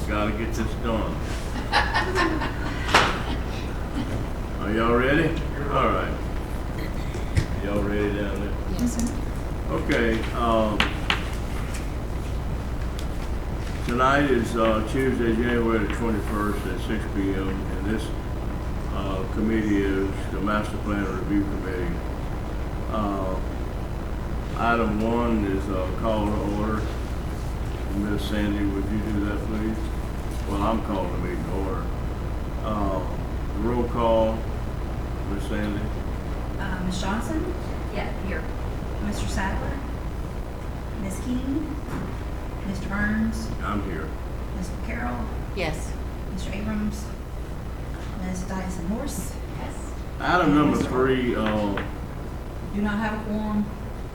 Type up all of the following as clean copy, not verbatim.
Gotta get this done. Are y'all ready? All right. Y'all ready down there? Yes, sir. Okay, tonight is Tuesday, January the 21st at 6 p.m. and this committee is the Master Plan Review Committee. Item 1 is call to order. Ms. Sandy, would you do that, please? Well, I'm calling the meeting to order. Roll call, Ms. Sandy. Ms. Johnson? Yeah, here. Mr. Sadler? Ms. King? Mr. Burns? I'm here. Ms. Carroll? Yes. Mr. Abrams? Ms. Dyson Morse? Yes. Item number 3, Do not have a quorum.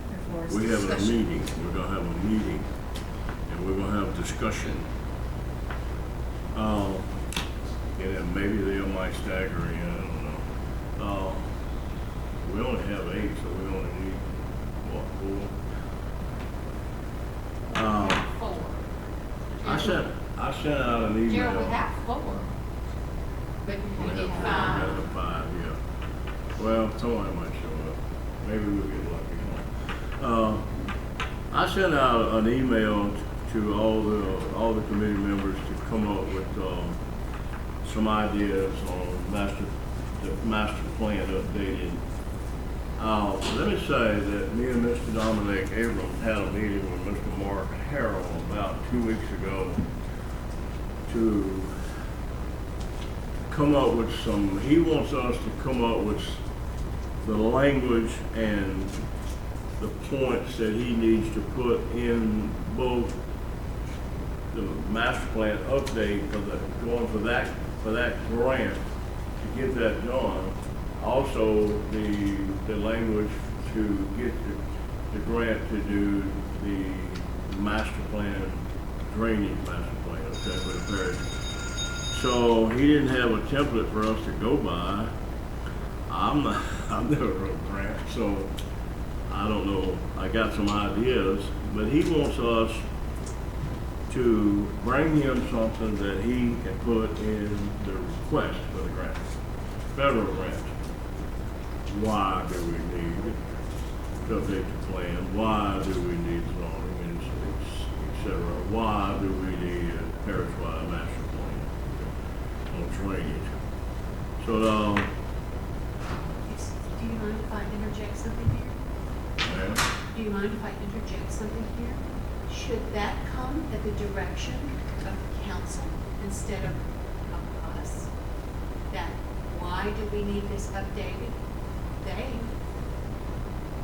Therefore, it's we have a discussion. meeting. We're gonna have a meeting, and we're gonna have discussion. And then maybe they might stagger in, I don't know. We only have 8, so we only need, what, 4? 4. I sent out an email. Gerald, we have 4. But We we have did 4, 5. we have 5, yeah. Well, somebody might show up. Maybe we'll get lucky. I sent out an email to all the committee members to come up with some ideas on the master plan updated. Let me say that me and Mr. Dominic Abrams had a meeting with Mr. Mark Harrell about 2 weeks ago to come up with he wants us to come up with the language and the points that he needs to put in both the master plan update for that grant to get that done. Also, the language to get the grant to do the master plan, drainage master plan, okay, for the parish. So he didn't have a template for us to go by. I've never wrote a grant, so I don't know. I got some ideas, but he wants us to bring him something that he can put in the request for the grant, federal grant. Why do we need to update the plan? Why do we need zoning, et cetera? Why do we need a parish-wide master plan on drainage? So, Do you mind if I interject something here? ma'am, Do you mind if I interject something here? Should that come at the direction of council instead of us? That why do we need this updated? They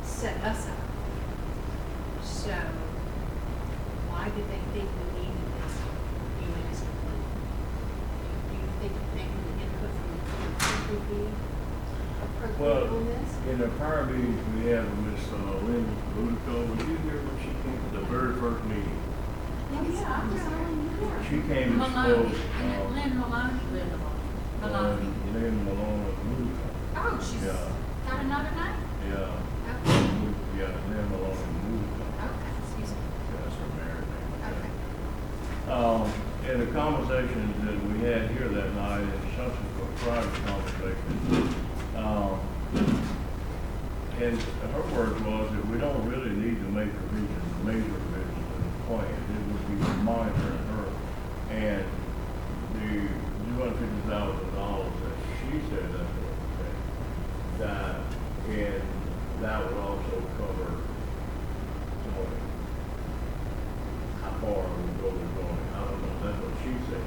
set us up. So why did they think we needed this new master plan? Do you think maybe the input from the council would be appropriate on this? in the prior meetings, we had Miss Lynn Ludico. Was you here when she came to the very first meeting? Oh, yeah, I was already there. She came and Maloney, spoke. and then Lynn Maloney. Maloney. Lynn Malone Ludico. Oh, she's Yeah. got another name? Yeah. Okay, Yeah, Lynn Malone Ludico. okay, excuse me. That's her married name. Okay. In the conversations that we had here that night and subsequent private conversations, and her words was that we don't really need to make major revisions to the plan. It would be monitoring her. And the $250,000 that she said that's what it would take, that would also cover zoning. How far we go with zoning, I don't know, that's what she said.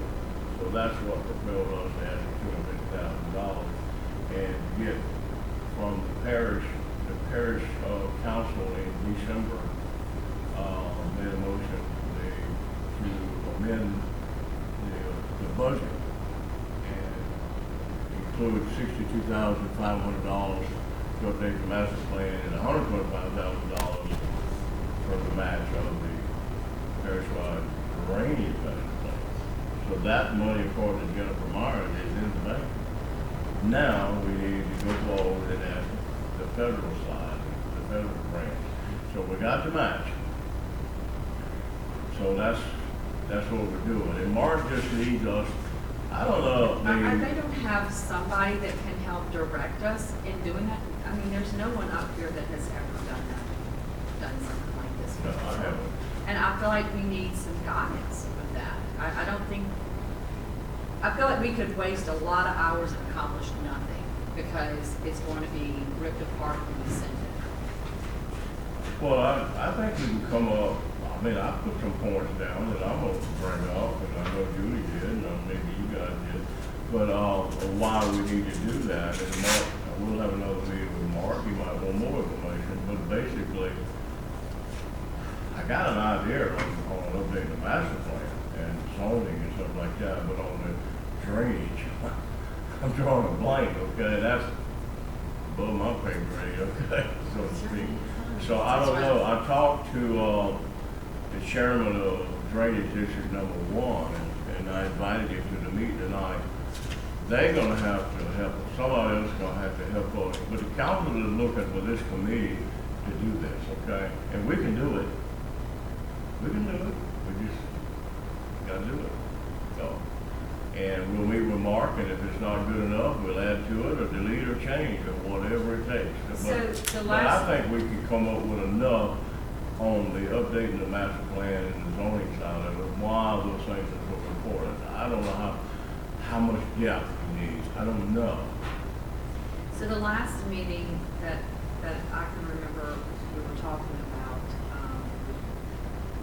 So that's what propelled us to ask for $250,000 and get from the parish council in December, made a motion to amend the budget and include $62,500 to update the master plan and $125,000 for the match of the parish-wide drainage master plan. So that money, according to Jennifer Myers, is in the bank. Now we need to go forward and ask the federal side, the federal grant. So we got the match. So That's what we're doing. And Mark just needs us, I don't know, They don't have somebody that can help direct us in doing that. I mean, there's no one up here that has ever done something like this no, before. I haven't. And I feel like we need some guidance with that. I don't think, I feel like we could waste a lot of hours and accomplish nothing because it's going to be ripped apart when we send it. Well, I think we can come up, I mean, I put some points down that I'm going to bring up, and I know Julie did, and maybe you guys did, but why we need to do that, and Mark, we'll have another meeting with Mark, he might want more information, but basically, I got an idea on updating the master plan and zoning and stuff like that, but on the drainage, I'm drawing a blank, okay, that's above my pay grade, okay, so to speak. So I don't know, I talked to the chairman of Drainage District Number 1, and I invited him to the meeting tonight. They're gonna have to help us, somebody else is gonna have to help us, but the council is looking for this committee to do this, okay? And we can do it. We can do it, we just gotta do it, so. And we'll meet with Mark, and if it's not good enough, we'll add to it, or delete, or change, or whatever it takes. So the But last, I think we can come up with enough on the updating the master plan and the zoning side of it, why those things are so important. I don't know how much depth we need, I don't know. so the last meeting that I can remember we were talking about,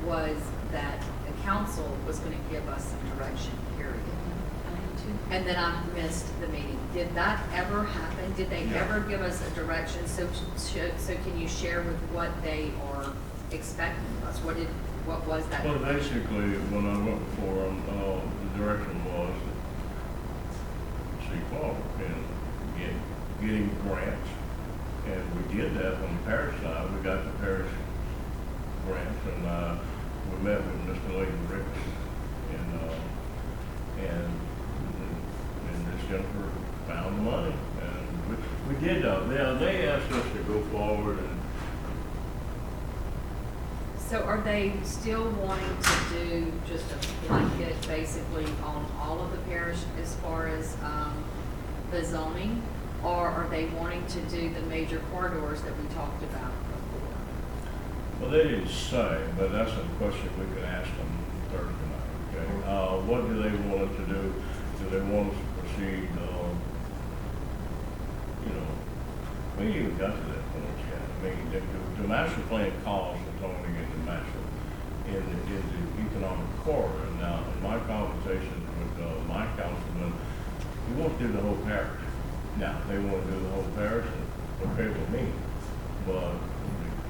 was that the council was gonna give us some direction, period. And then I missed the meeting. Did that ever happen? Did they Yeah. ever give us a direction? So can you share with what they are expecting of us? What was that? Well, basically, when I went before them, the direction was to see forward and getting grants. And we did that on the parish side. We got the parish grants, and we met with Mr. Leighton Ricks, and Miss Jennifer found the money, and we did. They asked us to go forward, and So are they still wanting to do just a blanket basically on all of the parish as far as the zoning? Or are they wanting to do the major corridors that we talked about before? well, they didn't say, but that's a question we could ask them Thursday night, okay? What do they want us to do? Do they want us to proceed, we ain't even got to that point yet. I mean, the master plan calls for zoning in the master, in the economic corridor. Now, in my conversations with my councilman, he wants to do the whole parish. Now, they want to do the whole parish, and okay with me, but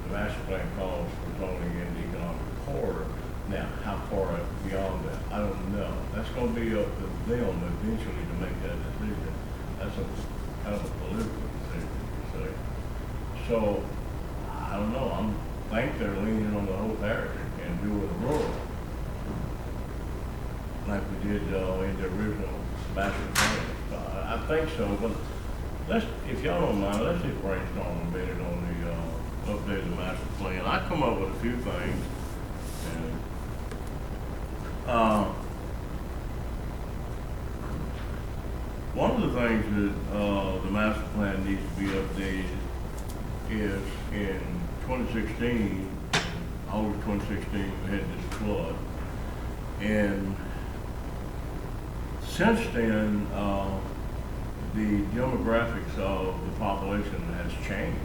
the master plan calls for zoning in the economic corridor. Now, how far beyond that, I don't know. That's going to be up to them eventually to make that decision. That's a kind of a political decision, you say. So, I don't know. I think they're leaning on the whole parish and doing the rural, like we did in the original master plan. I think so, but if y'all don't mind, let's just brainstorm a minute on the update of the master plan. I come up with a few things, and one of the things that the master plan needs to be updated is in 2016, August 2016, we had this flood, and since then, the demographics of the population has changed.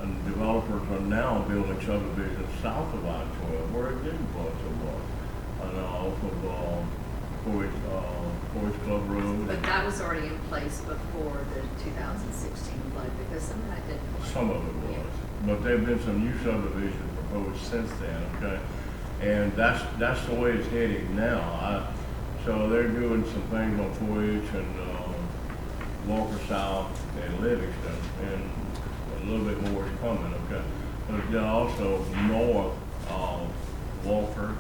And developers are now building subdivisions south of I-12 where it didn't flood so much. And off of Forest Club Road. But that was already in place before the 2016 flood because some of that didn't. Some of it was. But there have been some new subdivisions proposed since then, okay? And that's the way it's heading now. So they're doing some things on 4H and Walker South and Livingston, and a little bit more is coming, okay? But then also north of Walker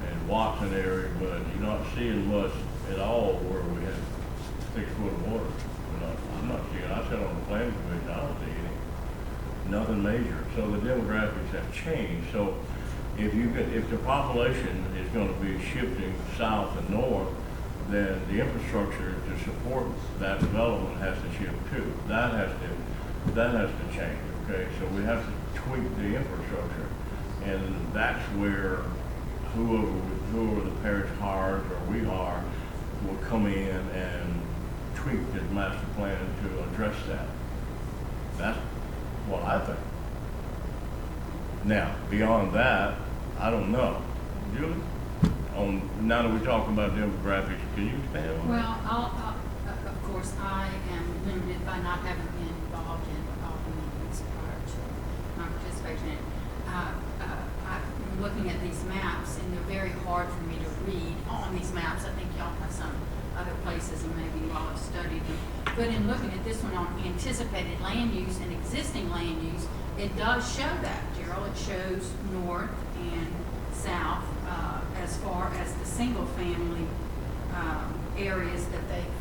and Watson area, but you're not seeing much at all where we had 6 foot of water. I'm not seeing, I sat on the planning commission, I don't see any, nothing major. So the demographics have changed. So if the population is gonna be shifting south and north, then the infrastructure to support that development has to shift too. That has to change, okay? So we have to tweak the infrastructure. And that's where whoever the parish hires or we hire will come in and tweak the master plan to address that. That's what I think. Now, beyond that, I don't know. Julie? Now that we're talking about demographics, can you expand on that? Well, of course, I am limited by not having been involved in all the meetings prior to my participation in it. I'm looking at these maps, and they're very hard for me to read on these maps. I think y'all have some other places, and maybe you all have studied them. But in looking at this one on anticipated land use and existing land use, it does show that, Gerald. It shows north and south as far as the single-family areas that they've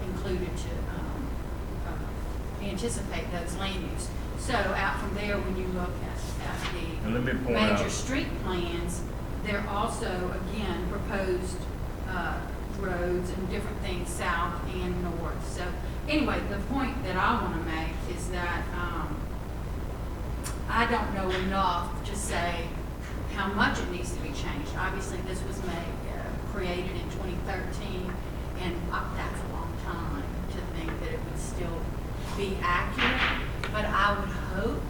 included to anticipate those land use. So out from there, when you look at the major street plans, there also, again, proposed roads and different things south and north. So anyway, the point that I want to make is that I don't know enough to say how much it needs to be changed. Obviously, this was created in 2013, and that's a long time to think that it would still be accurate. But I would hope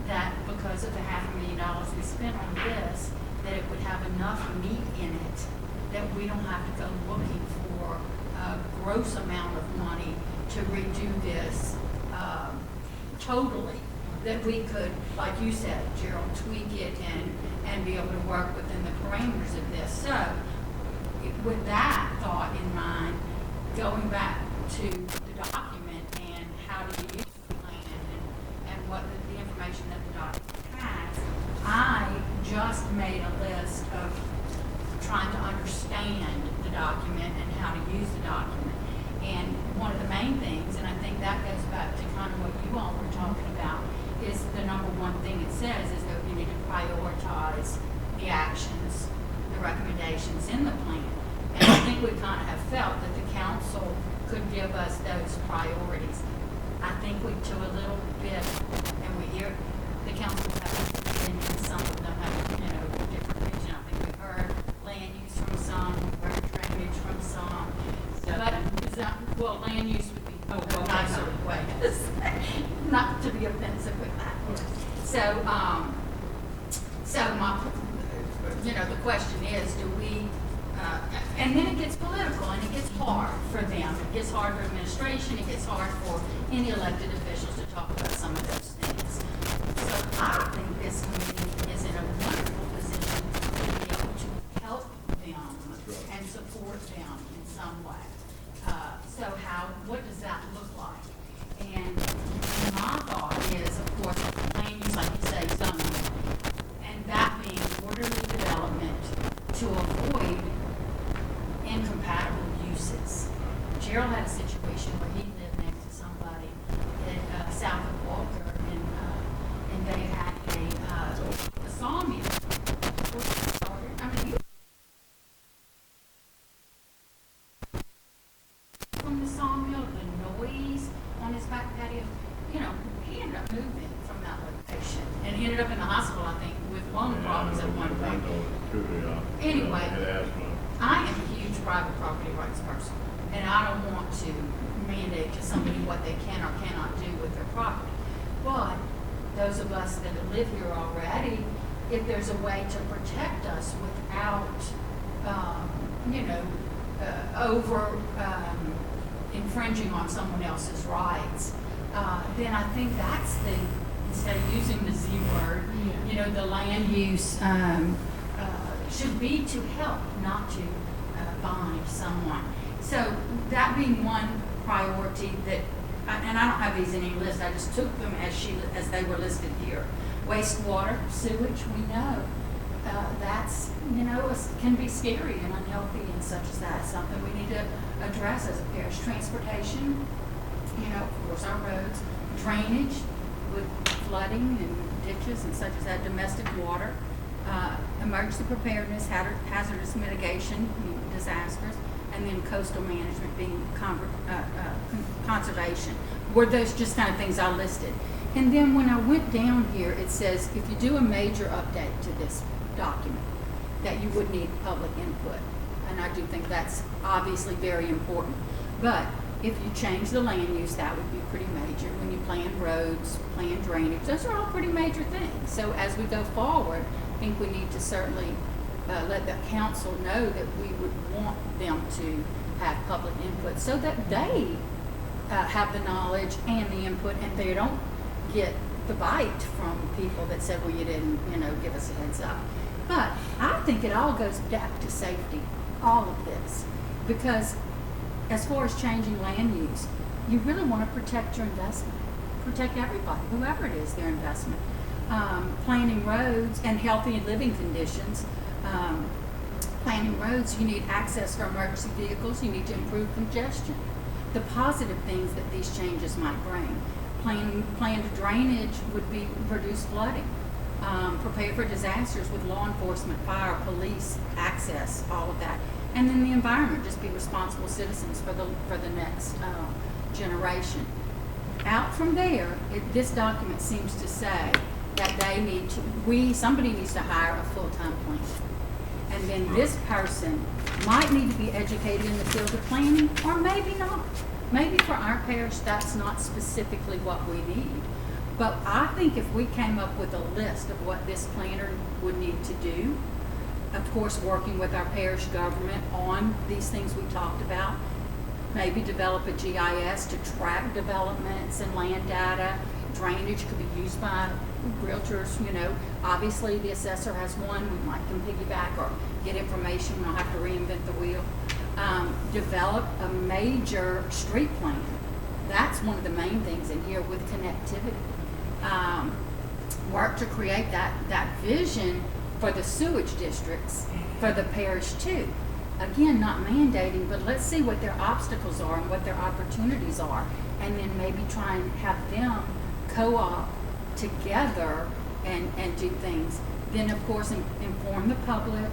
that because of the $500,000 we spent on this, that it would have enough meat in it that we don't have to go looking for a gross amount of money to redo this totally. That we could, like you said, Gerald, tweak it and be able to work within the parameters of this. So, with that thought in mind, going back to the document and how to use the plan and what the information that the document has, I just made a list of trying to understand the document and how to use the document. And one of the main things, and I think that goes back to kind of what you all were talking about, is the number one thing it says is that we need to prioritize the actions, the recommendations in the plan. And I think we kind of have felt that the council could give us those priorities. I think we do a little bit, and we hear the council have opinions, some of them have, different things. I think we've heard land use from some, we've heard drainage from some. But, land use would be a nicer way to say, not to be offensive with that. So, the question is, do we, and then it gets political and it gets hard for them. It gets hard for administration. It gets hard for any elected officials to talk about some of those things. So I think this committee is in a wonderful position to be able to help them and support them in some way. So what does that look like? And my thought is, of course, land use, like you say, zoning, and that being orderly development to avoid incompatible uses. Gerald had a situation where he lived next to somebody south of Walker, and they had a sawmill. From the sawmill, the noise on his back patio, he ended up moving from that location, and he ended up in the hospital, I think, with lung problems at one point. Anyway, I am a huge private property rights person, and I don't want to mandate to somebody what they can or cannot do with their property. But those of us that live here already, if there's a way to protect us without, infringing on someone else's rights, then I think that's instead of using the Z word, the land use should be to help, not to bind someone. So that being one priority that, and I don't have these in any list, I just took them as they were listed here. Wastewater, sewage, we know that's, can be scary and unhealthy and such as that. Something we need to address as a parish. Transportation, of course, our roads, drainage with flooding and ditches and such as that, domestic water, emergency preparedness, hazardous mitigation, disasters, and then coastal management being conservation. Were those just kind of things I listed? And then when I went down here, it says if you do a major update to this document, that you would need public input. And I do think that's obviously very important. But if you change the land use, that would be pretty major. When you plan roads, plan drainage, those are all pretty major things. So as we go forward, I think we need to certainly let the council know that we would want them to have public input so that they have the knowledge and the input, and they don't get the bite from people that said, well, you didn't, give us a heads up. But I think it all goes back to safety, all of this, because as far as changing land use, you really want to protect your investment, protect everybody, whoever it is, their investment. Planning roads and healthy living conditions. Planning roads, you need access for emergency vehicles, you need to improve congestion. The positive things that these changes might bring. Planned drainage would be reduced flooding. Prepare for disasters with law enforcement, fire, police, access, all of that. And then the environment, just be responsible citizens for the next generation. Out from there, this document seems to say that somebody needs to hire a full-time planner. And then this person might need to be educated in the field of planning, or maybe not. Maybe for our parish, that's not specifically what we need. But I think if we came up with a list of what this planner would need to do, of course, working with our parish government on these things we talked about, maybe develop a GIS to track developments and land data. Drainage could be used by realtors, Obviously, the assessor has one. We might can piggyback or get information. We don't have to reinvent the wheel. Develop a major street plan. That's one of the main things in here with connectivity. Work to create that vision for the sewage districts, for the parish too. Again, not mandating, but let's see what their obstacles are and what their opportunities are, and then maybe try and have them co-op together and do things. Then, of course, inform the public,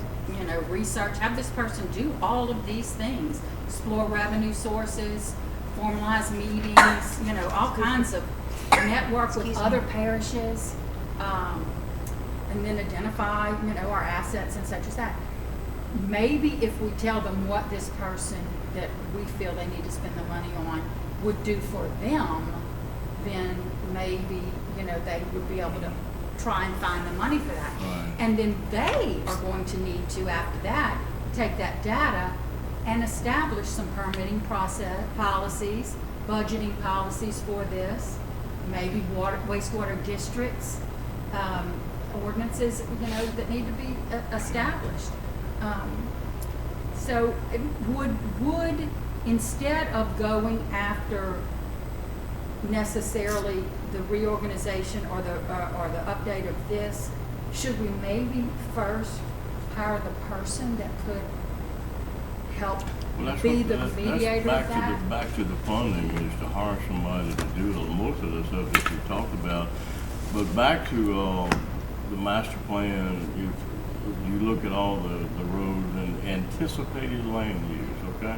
research, have this person do all of these things, explore revenue sources, formalize meetings, all kinds of network with other parishes, and then identify, our assets and such as that. Maybe if we tell them what this person that we feel they need to spend the money on would do for them, then maybe, they would be able to try and find the money for that. Right. And then they are going to need to, after that, take that data and establish some permitting policies, budgeting policies for this, maybe wastewater districts, ordinances, that need to be established. So it would instead of going after necessarily the reorganization or the update of this, should we maybe first hire the person that could help be the mediator of that? Back to the funding is to hire somebody to do most of the stuff that you talked about. But back to the master plan, you look at all the roads and anticipated land use, okay?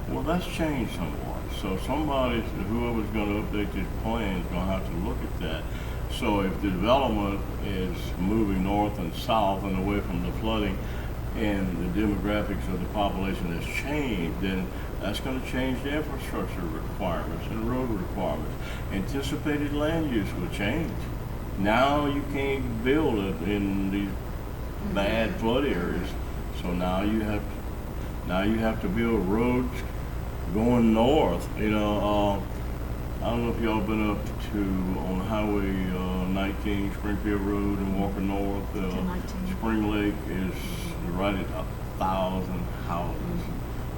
Well, that's changed somewhat. So whoever's going to update this plan is going to have to look at that. So if the development is moving north and south and away from the flooding, and the demographics of the population has changed, then that's going to change the infrastructure requirements and road requirements. Anticipated land use will change. Now you can't build it in these bad flood areas, so now you have to build roads going north. I don't know if y'all been up on Highway 19, Springfield Road and Walker North. Spring Lake is right at 1,000 houses.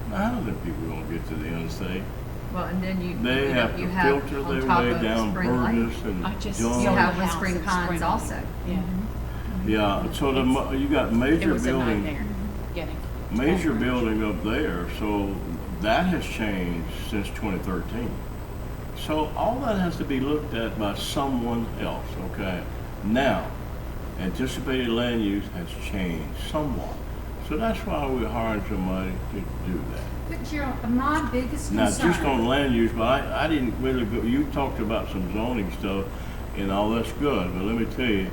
Now, how are the people gonna get to the interstate? Well, and then They have to filter their way down Burgess and John. You have with Spring Pines also. Yeah. Yeah, so you got major It was a building, nightmare getting. major building up there, so that has changed since 2013. So all that has to be looked at by someone else, okay? Now, anticipated land use has changed somewhat. So that's why we're hiring somebody to do that. But Gerald, my biggest Now, just concern, on land use, but I didn't really go, you talked about some zoning stuff, and all that's good, but let me tell you,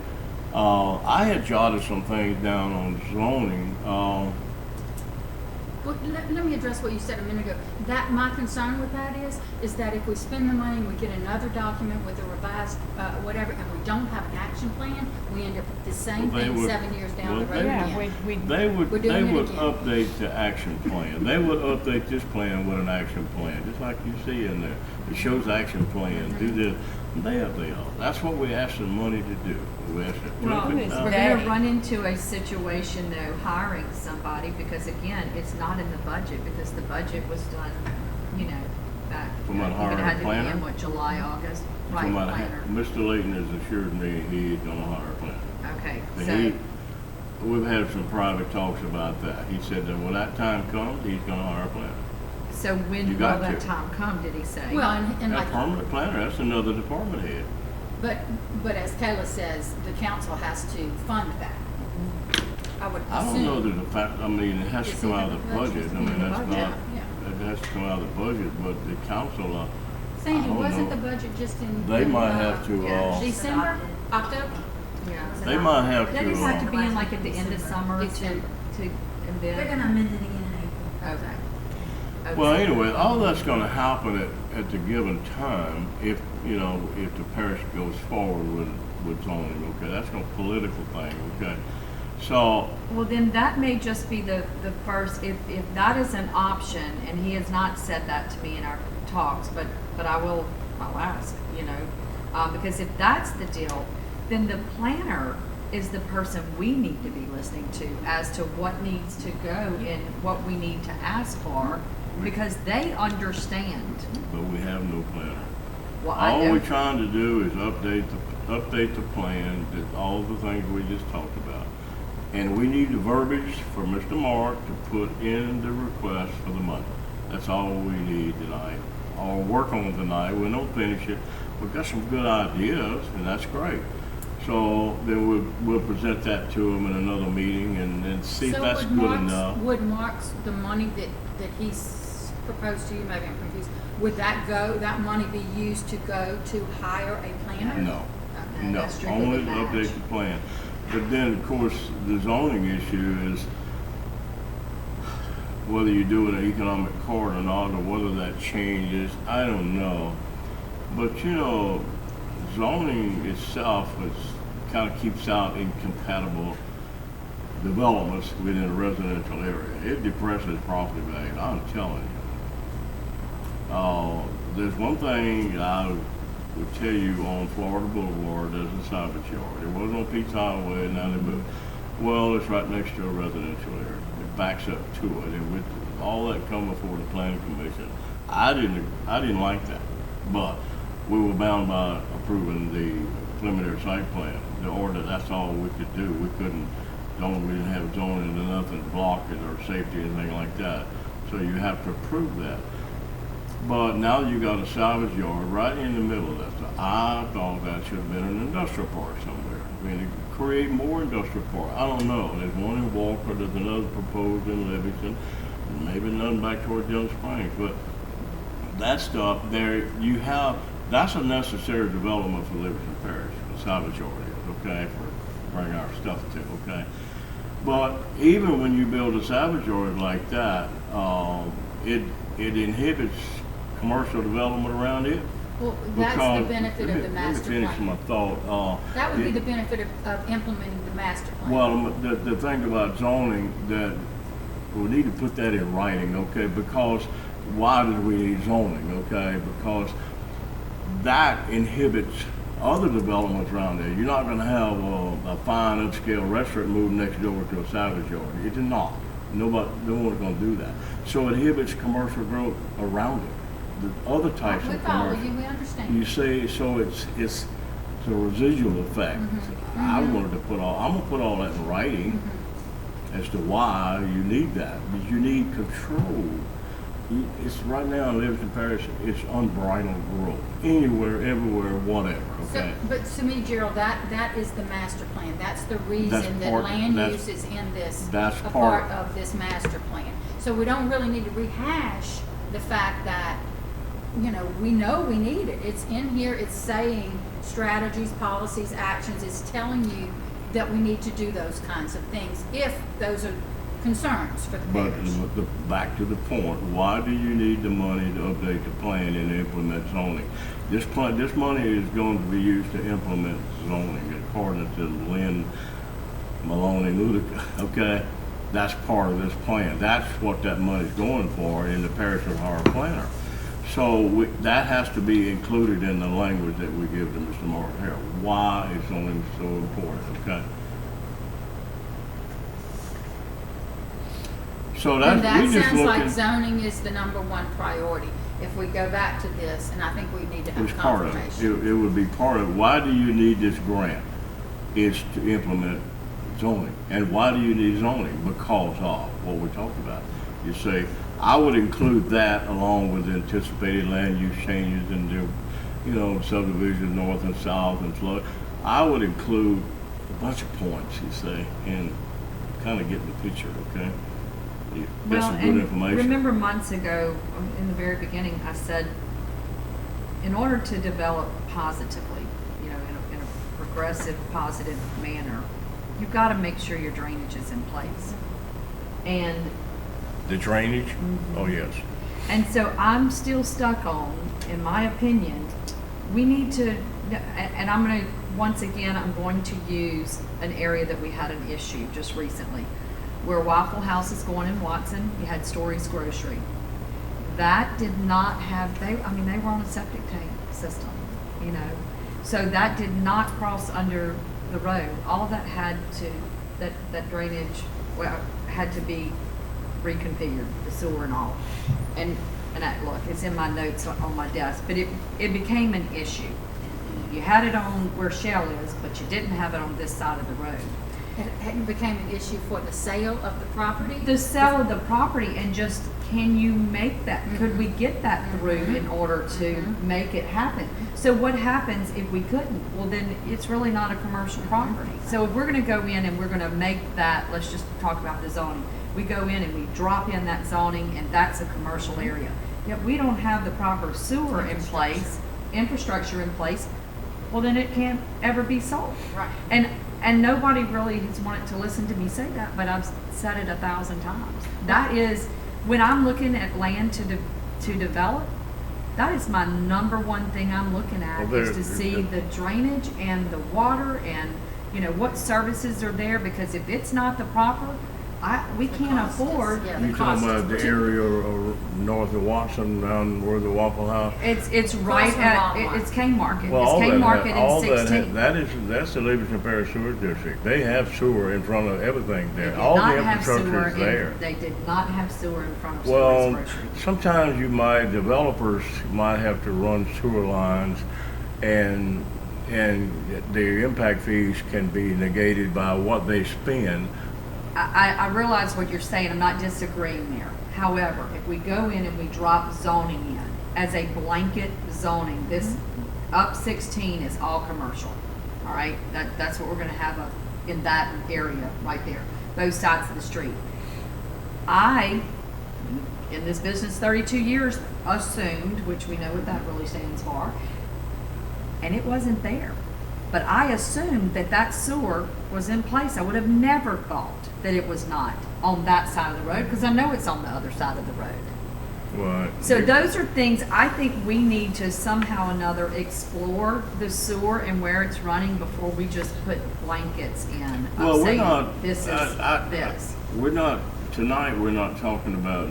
I had jotted some things down on zoning, well, let me address what you said a minute ago. That, my concern with that is that if we spend the money and we get another document with a revised, whatever, and we don't have an action plan, we end up with the same Well, they thing would- 7 years down the well, road they- Yeah, again. they We're would doing it again. update the action plan. They would update this plan with an action plan, just like you see in there. It shows action plan, do this, they update all. That's what we ask the money to do. We ask it. Well, who is we're they? gonna run into a situation though, hiring somebody, because again, it's not in the budget, because the budget was done, you know, back. From what, it hiring a had to be planner? in, what, July, August, right, From what planner. Mr. Layton has assured me he's gonna hire a planner. Okay, And so, we've had some private talks about that. He said that when that time comes, he's gonna hire a planner. so when You will got that to. time come, did he say? Well, and A like, permanent planner, that's another department head. but as Kayla says, the council has to fund that. I would I don't know assume. that the fact, I mean, it has to It's come in out the of the budget. budget. It's I in mean, the that's budget. not, Yeah. it has to come out of the budget, but the council, I Sandy, don't wasn't know. the budget just in? They might have to, Yeah. December, October? Yeah. they might have That just to, have to be in like at the end of summer to, December. and then. They're gonna amend it again in April. Okay. Okay. well, anyway, all that's gonna happen at the given time if, you know, if the parish goes forward with zoning, okay? That's no political thing, okay? So, Well, then that may just be the first, if that is an option, and he has not said that to me in our talks, but I'll ask, you know, because if that's the deal, then the planner is the person we need to be listening to as to what needs to go and what we need to ask for, because they understand. but we have no planner. Well, All I we're know, trying to do is update the plan, that all the things we just talked about. And we need the verbiage for Mr. Mark to put in the request for the money. That's all we need tonight, or work on tonight. We don't finish it. We've got some good ideas, and that's great. So then we'll present that to him in another meeting and then see if So that's would good Mark's- enough. Would Mark's, the money that he's proposed to you, maybe I'm confused, would that money be used to go to hire a planner? No. Okay. No, that's strictly only the to match. update the plan. But then, of course, the zoning issue is whether you do an economic corridor or not, or whether that changes, I don't know. But, you know, zoning itself kind of keeps out incompatible developments within a residential area. It depresses property value, I'm telling you. There's one thing I would tell you on Florida Boulevard, there's a salvage yard. It wasn't on Pete's Highway, now they moved. Well, it's right next to a residential area. It backs up to it, and with all that come before the planning commission, I didn't like that. But we were bound by approving the preliminary site plan. The order, that's all we could do. We didn't have zoning or nothing to block it or safety or anything like that. So you have to approve that. But now you got a salvage yard right in the middle of that. So I thought that should have been an industrial park somewhere. I mean, to create more industrial park. I don't know. There's one in Walker, there's another proposed in Livingston, and maybe none back toward Young Springs. But that stuff there, that's a necessary development for Livingston Parish, the salvage yard is, okay, for bring our stuff to, okay? But even when you build a salvage yard like that, it inhibits commercial development around it. Well, that's the because- benefit of the master Let me finish my plan. thought. That would be the benefit of implementing the master plan. Well, the thing about zoning, that we need to put that in writing, okay? Because why do we need zoning, okay? Because that inhibits other developments around there. You're not gonna have a fine upscale restaurant move next door to a salvage yard. It's not. No one's gonna do that. So it inhibits commercial growth around it. The other types We of follow commercial. you, we understand. You see, so it's a residual effect. I'm gonna put all that in writing as to why you need that. Because you need control. It's right now in Livingston Parish, it's unbridled growth, anywhere, everywhere, whatever, okay? But to me, Gerald, that is the master plan. That's the reason that part- land that's- use is in this, that's a part- part of this master plan. So we don't really need to rehash the fact that, we know we need it. It's in here, it's saying strategies, policies, actions, it's telling you that we need to do those kinds of things if those are concerns for the But parish. back to the point, why do you need the money to update the plan and implement zoning? This money is going to be used to implement zoning according to Lynn Maloney Ludica, okay? That's part of this plan. That's what that money's going for in the parish of our planner. So that has to be included in the language that we give to Mr. Mark Harrell. Why is zoning so important, okay? So And that we just sounds like looking, zoning is the number one priority. If we go back to this, and I think we need to it's have part of it. confirmation. It would be part of, why do you need this grant? It's to implement zoning. And why do you need zoning? Because of what we talked about. You say, I would include that along with anticipated land use changes and subdivision north and south and flood. I would include a bunch of points, you say, and kind of get the picture, okay? That's some good and information. remember months ago, in the very beginning, I said, in order to develop positively, in a progressive, positive manner, you've got to make sure your drainage is in place. And The drainage? Oh, yes. And so I'm still stuck on, in my opinion, we need to, and I'm going to, once again, I'm going to use an area that we had an issue just recently, where Waffle House is going in Watson, you had Story's Grocery. That did not have, they were on a septic tank system, So that did not cross under the road. All of that had to, that drainage, had to be reconfigured, the sewer and all. And look, it's in my notes on my desk, but it became an issue. You had it on where Shell is, but you didn't have it on this side of the road. It became an issue for the sale of the property? The sale of the property, and just, can you make that? Could we get that through in order to make it happen? So what happens if we couldn't? Well, then it's really not a commercial property. So if we're gonna go in and we're gonna make that, let's just talk about the zoning. We go in and we drop in that zoning, and that's a commercial area. Yet we don't have the proper sewer in place, infrastructure in place, well, then it can't ever be sold. Right. And nobody really has wanted to listen to me say that, but I've said it 1,000 times. That is, when I'm looking at land to develop, that is my number one thing I'm looking at, Well, is to see the drainage and the water and, what services are there, because if it's not the proper, we can't cost is- afford. yeah, the You talking cost about the to- area north of Watson, down where the Waffle House? It's right from at, Walmart. it's Kane Market. Well, It's all Kane that, Market all in 16. that's the Livingston Parish Sewer District. They have sewer in front of everything They there. did All not the have infrastructure sewer is there. They did not have sewer in front of Well, Story's Grocery. sometimes developers might have to run sewer lines, and the impact fees can be negated by what they spend. I realize what you're saying. I'm not disagreeing there. However, if we go in and we drop zoning in as a blanket zoning, this up 16 is all commercial. All right, that's what we're going to have in that area right there, both sides of the street. I, in this business 32 years, assumed, which we know what that really stands for, and it wasn't there. But I assumed that sewer was in place. I would have never thought that it was not on that side of the road, because I know it's on the other side of the road. Well, So those are things I think we need to somehow or another explore the sewer and where it's running before we just put blankets in. of Well, we're saying, not. This is this. We're not tonight. We're not talking about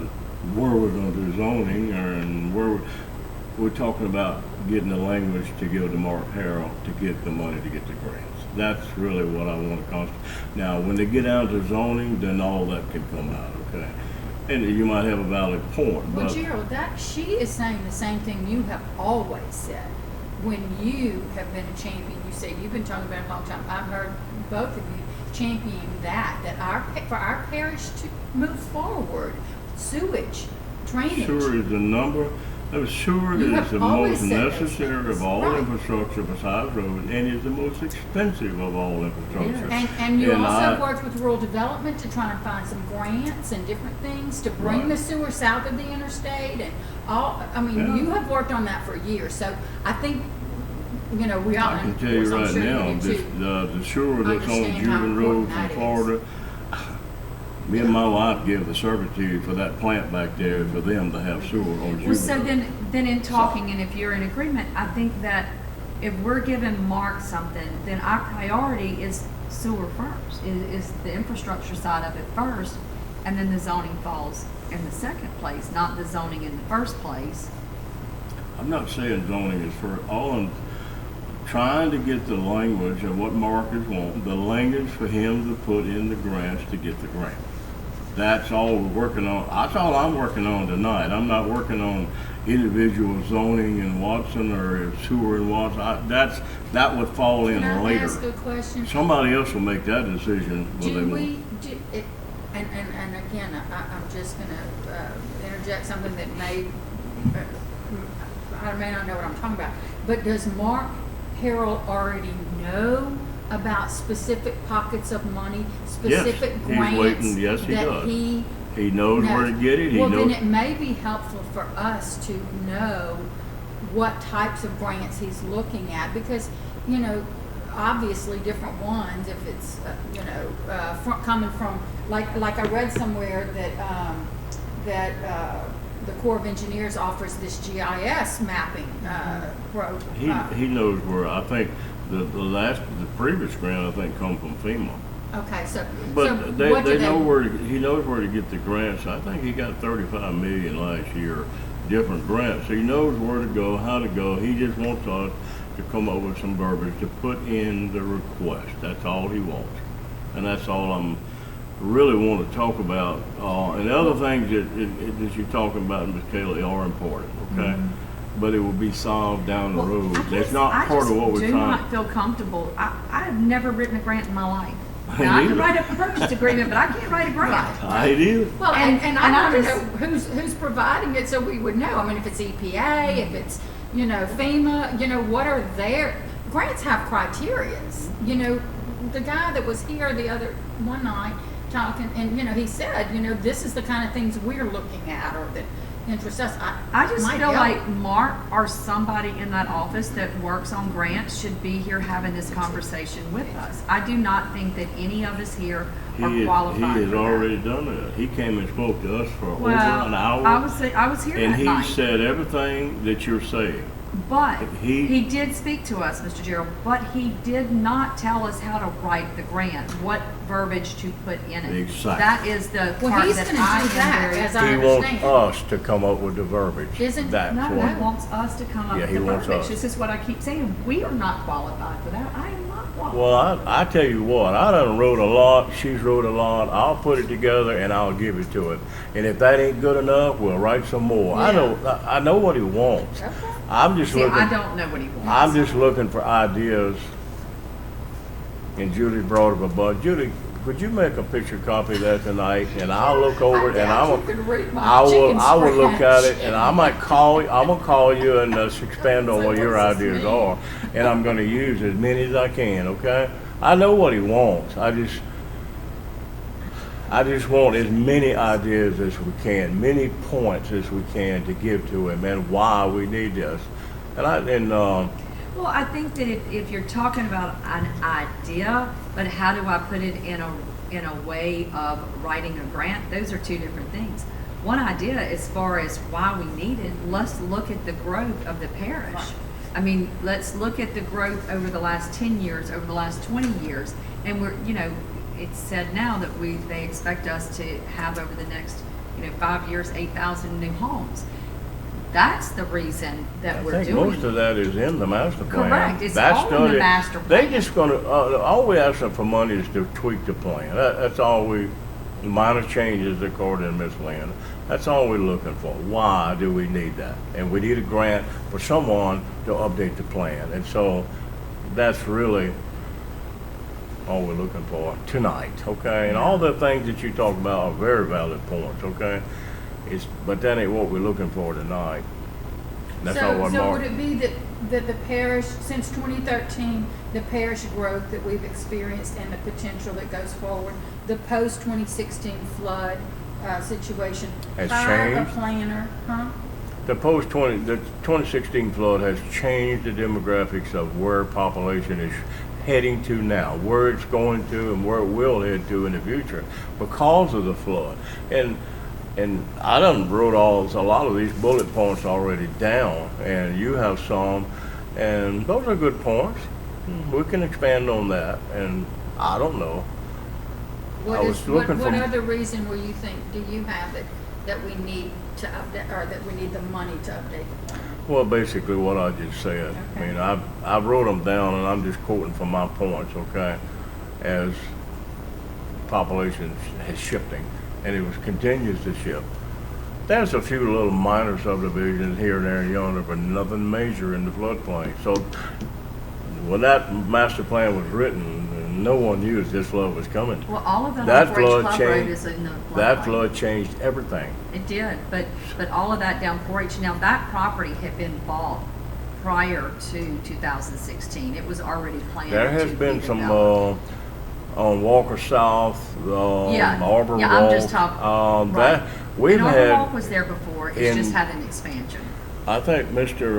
where we're going to do zoning, and we're talking about getting the language to give to Mark Harrell to get the money to get the grants. That's really what I want to concentrate. Now, when they get down to zoning, then all that can come out. Okay, and you might have a valid point, Well, but Gerald, she is saying the same thing you have always said. When you have been a champion, you say you've been talking about it a long time. I've heard both of you championing that for our parish to move forward, sewage, drainage. Sewer is the number, sewer You is have the always most said those necessary things. of all Right. infrastructure besides road, and is the most expensive of all infrastructure. And you And also I- worked with rural development to try and find some grants and different things to bring Right. the sewer south of the interstate and all, I mean, Yeah. you have worked on that for years, so I think, you know, we all, I can and of tell you course, I'm right sure now, you do this, too. the sewer that's on Understand how Cuban Road important from that is. Florida, me and my wife give the servitude for that plant back there for them to have sewer on Cuban Well, so Road. then in talking, and if you're in agreement, I think that if we're giving Mark something, then our priority is sewer first, is the infrastructure side of it first, and then the zoning falls in the second place, not the zoning in the first place. I'm not saying zoning is for, all I'm trying to get the language of what Mark is wanting, the language for him to put in the grants to get the grant. That's all we're working on. That's all I'm working on tonight. I'm not working on individual zoning in Watson or sewer in Watson. That would fall in Can I later. ask a question? Somebody else will make that decision. Will they Do want- we, do, it, and again, I'm just gonna, interject something that may, I may not know what I'm talking about, but does Mark Harrell already know about specific pockets of money, specific he's grants? waiting. Yes, he that does. he He knows where to get it. He well, knows. then it may be helpful for us to know what types of grants he's looking at, because, you know, obviously different ones, if it's, coming from, like I read somewhere that the Corps of Engineers offers this GIS mapping, He knows where. I think the previous grant I think come from FEMA. okay, so But what do they know where he knows where to get the grants. I think he got 35 million last year, different grants. So he knows where to go, how to go. He just wants us to come up with some verbiage to put in the request. That's all he wants, and that's all I'm really want to talk about. And the other things that you're talking about, Ms. Kaylee, are important. Okay. But it will be solved down the road. That's not part of what we're I do trying. not feel comfortable. I have never written a grant in my life. Me Now, I can neither. write a purchase agreement, but I can't write a grant. I do. Well, And- and and I I want to was- know who's providing it, so we would know. I mean, if it's EPA, if it's, you know, FEMA, you know, what are their, grants have criterias. You know, the guy that was here the other, one night, talking, and, you know, he said, you know, this is the kind of things we're looking at, or that interest us. I just might feel help. like Mark or somebody in that office that works on grants should be here having this conversation with us. I do not think that any of us here are qualified He has for that. already done that. He came and spoke to us for over Well, an hour. I was here and that he night. said everything that you're saying. But He- he did speak to us, Mr. Gerald, but he did not tell us how to write the grant, what verbiage to put in it. Exactly. That is the Well, part he's that gonna I do am that, very. as I He wants understand. us to come up with the verbiage. Isn't- That's No, what. he wants us to come up Yeah, with he the wants verbiage. us. This is what I keep saying. We are not qualified for that. I am not qualified. Well, I tell you what, I done wrote a lot, she's wrote a lot, I'll put it together and I'll give it to him. And if that ain't good enough, we'll write some more. Yeah. I know what he wants. Okay. I'm just See, looking. I don't know what he wants. I'm just looking for ideas. And Judy brought up a bunch. Judy, could you make a picture copy of that tonight? And I'll look over it and I I'm doubt you could read my I will chicken look at scratch. it and I might call you. I'm gonna call you and expand on So what your what's this ideas mean? are. And I'm gonna use as many as I can. Okay? I know what he wants. I just want as many ideas as we can, many points as we can to give to him and why we need this. Well, I think that if you're talking about an idea, but how do I put it in a way of writing a grant, those are two different things. One idea, as far as why we need it, let's look at the growth of the parish. Right. I mean, let's look at the growth over the last 10 years, over the last 20 years, and we're, you know, it's said now that they expect us to have over the next, 5 years, 8,000 new homes. That's the reason that I we're think doing most of that is in the master plan. Correct. It's That's all in the study- master They plan. just gonna, all we ask them for money is to tweak the plan. That's all minor changes according to Ms. Lynn. That's all we're looking for. Why do we need that? And we need a grant for someone to update the plan. And so that's really all we're looking for tonight, okay? And all the things that you talk about are very valid points, okay? But that ain't what we're looking for tonight. That's not what So Mark. would it be that the parish, since 2013, the parish growth that we've experienced and the potential that goes forward, the post-2016 flood situation, Has hire a changed? planner, huh? The 2016 flood has changed the demographics of where population is heading to now, where it's going to and where it will head to in the future because of the flood. And I done wrote a lot of these bullet points already down, and you have some, and those are good points. We can expand on that, and I don't know. What other reason do you have that we need to update, or that we need the money to update the plan? Well, basically what I just said. Okay. I mean, I wrote them down, and I'm just quoting from my points, okay? As population is shifting, and it continues to shift. There's a few little minor subdivisions here and there and yonder, but nothing major in the floodplain. So when that master plan was written, no one knew this flood was coming. Well, all of that That on 4-H flood Club changed- Road is in the floodplain. That flood changed everything. It did, but all of that down 4-H, now that property had been bought prior to 2016. It was already planned to There has be been some, developed. on Walker South, Yeah, Arbor yeah, I'm just Walk, talking, right. that, we've And Arbor Walk had, was there before, it's in- just had an expansion. I think Mr.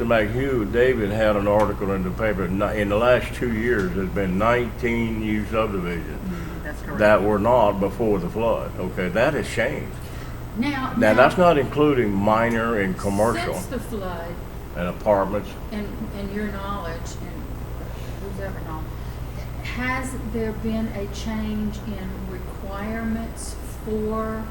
McHugh, David had an article in the paper, in the last 2 years, there's been 19 new subdivisions That's correct. that were not before the flood, okay, that has changed. Now, Now, that's not including minor and commercial Since the flood, and apartments. in your knowledge, and who's ever known, has there been a change in requirements for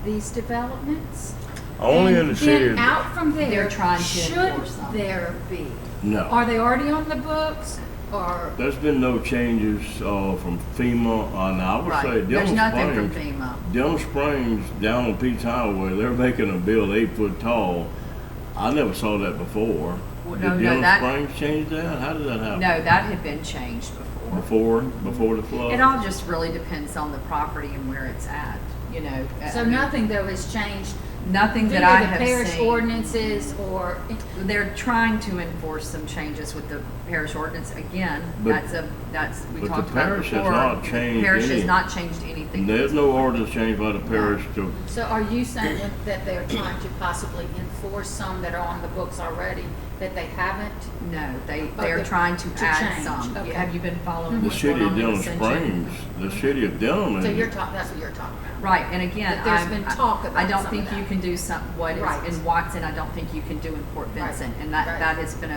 these developments? Only in And the city, then out from there, They're trying to should enforce them. there be? no. Are they already on the books, or? There's been no changes from FEMA, and I would say Right, there's Denham nothing from Springs. FEMA. Denham Springs down on Pete's Highway, they're making them build 8 foot tall. I never saw that before. Well, Did no, Denham that- Springs change that? How did that happen? No, that had been changed before. Before the flood? It all just really depends on the property and where it's at, you know. So nothing though has changed? Nothing due that to I the have parish seen. ordinances, or? They're trying to enforce some changes with the parish ordinance. Again, we But talked the about it parish has before. not The changed Parish has any. not changed anything. There's no ordinance changed by the parish to, So are you saying that they're trying to possibly enforce some that are on the books already, that they haven't? No, they're Okay, trying to to add change, some. okay. Have you been following the what's city going of on in Denham Ascension? Springs, the city of Denham. So is- that's what you're talking about? Right, and again, That there's been talk about I don't some think of you that. can do what Right. is in Watson, I don't think you can do in Port Right. Vincent. And that Right. has been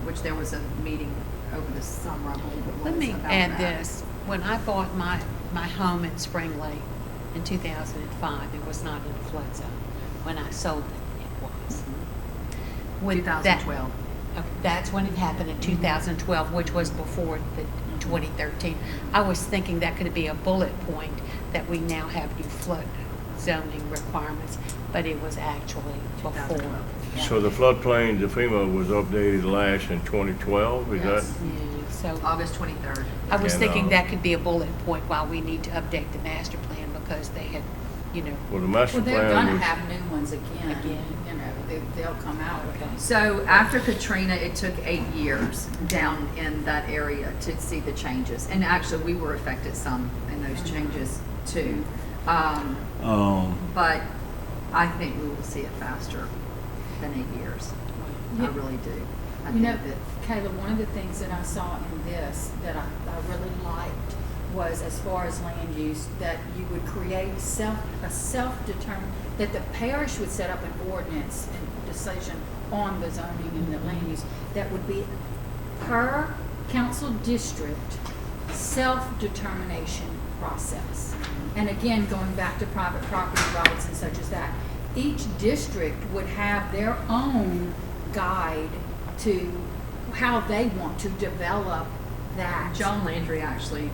which there was a meeting over the summer, I believe it was, Let me about add that. this. When I bought my home in Spring Lake in 2005, it was not in a flood zone. When I sold it, it was. When that- 2012. Okay, that's when it happened in 2012, which was before the 2013. I was thinking that could be a bullet point that we now have new flood zoning requirements, but it was actually before. 2012. So the floodplain, the FEMA was updated last in 2012, is that? Yes. Yeah, so August 23rd. I was And, thinking that could be a bullet point while we need to update the master plan because they had, Well, the master Well, they're plan gonna was, have new ones again. Again. You know, they'll come out with them. So after Katrina, it took 8 years down in that area to see the changes. And actually, we were affected some in those changes too. But I think we will see it faster than 8 years. I Yeah. really do. I You know, think that Kayla, one of the things that I saw in this that I really liked was, as far as land use, that you would create a self-determined, that the parish would set up an ordinance and decision on the zoning and the land use that would be per council district self-determination process. And again, going back to private property rights and such as that, each district would have their own guide to how they want to develop that. John Landry actually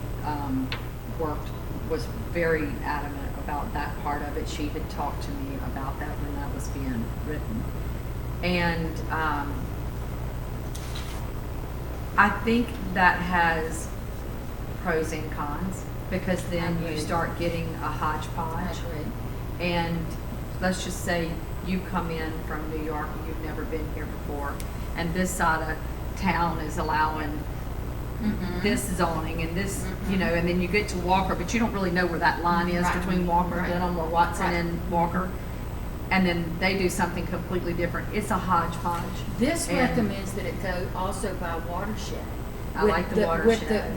was very adamant about that part of it. She had talked to me about that when that was being written. And I think that has pros and cons, because then I agree. you start getting a hodgepodge. I agree. And let's just say you come in from New York and you've never been here before, and this side of town is allowing this zoning and this, you know, and then you get to Walker, but you don't really know where that line is Right. between Walker, Right. Denham, or Watson Right. and Walker, and then they do something completely different. It's a hodgepodge. This And- recommends that it go also by watershed. I With like the watershed.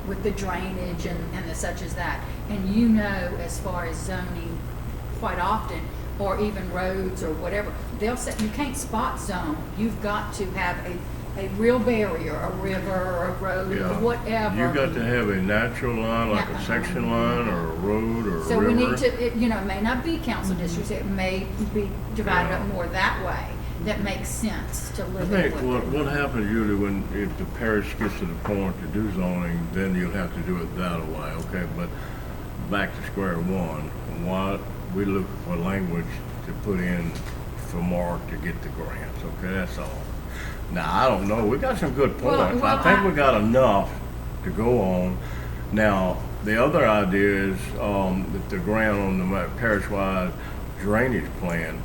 With the drainage and the such as that. And you know, as far as zoning, quite often, or even roads or whatever, they'll say, you can't spot zone. You've got to have a real barrier, a river or a road or Yeah. whatever. You got to have a natural line, like Yeah. a section line or a road or a So river. we need to, it may not be council districts, it may be divided up more that way. That makes sense to I live think in with what happens usually when, if the parish gets to the point to do zoning, then you'll have to do it that way, okay? But back to square one, why, we look for language to put in for Mark to get the grants, okay, that's all. Now, I don't know, we got some good Well, points, I think we got enough to go on. Now, the other idea is, that the grant on the parish-wide drainage plan,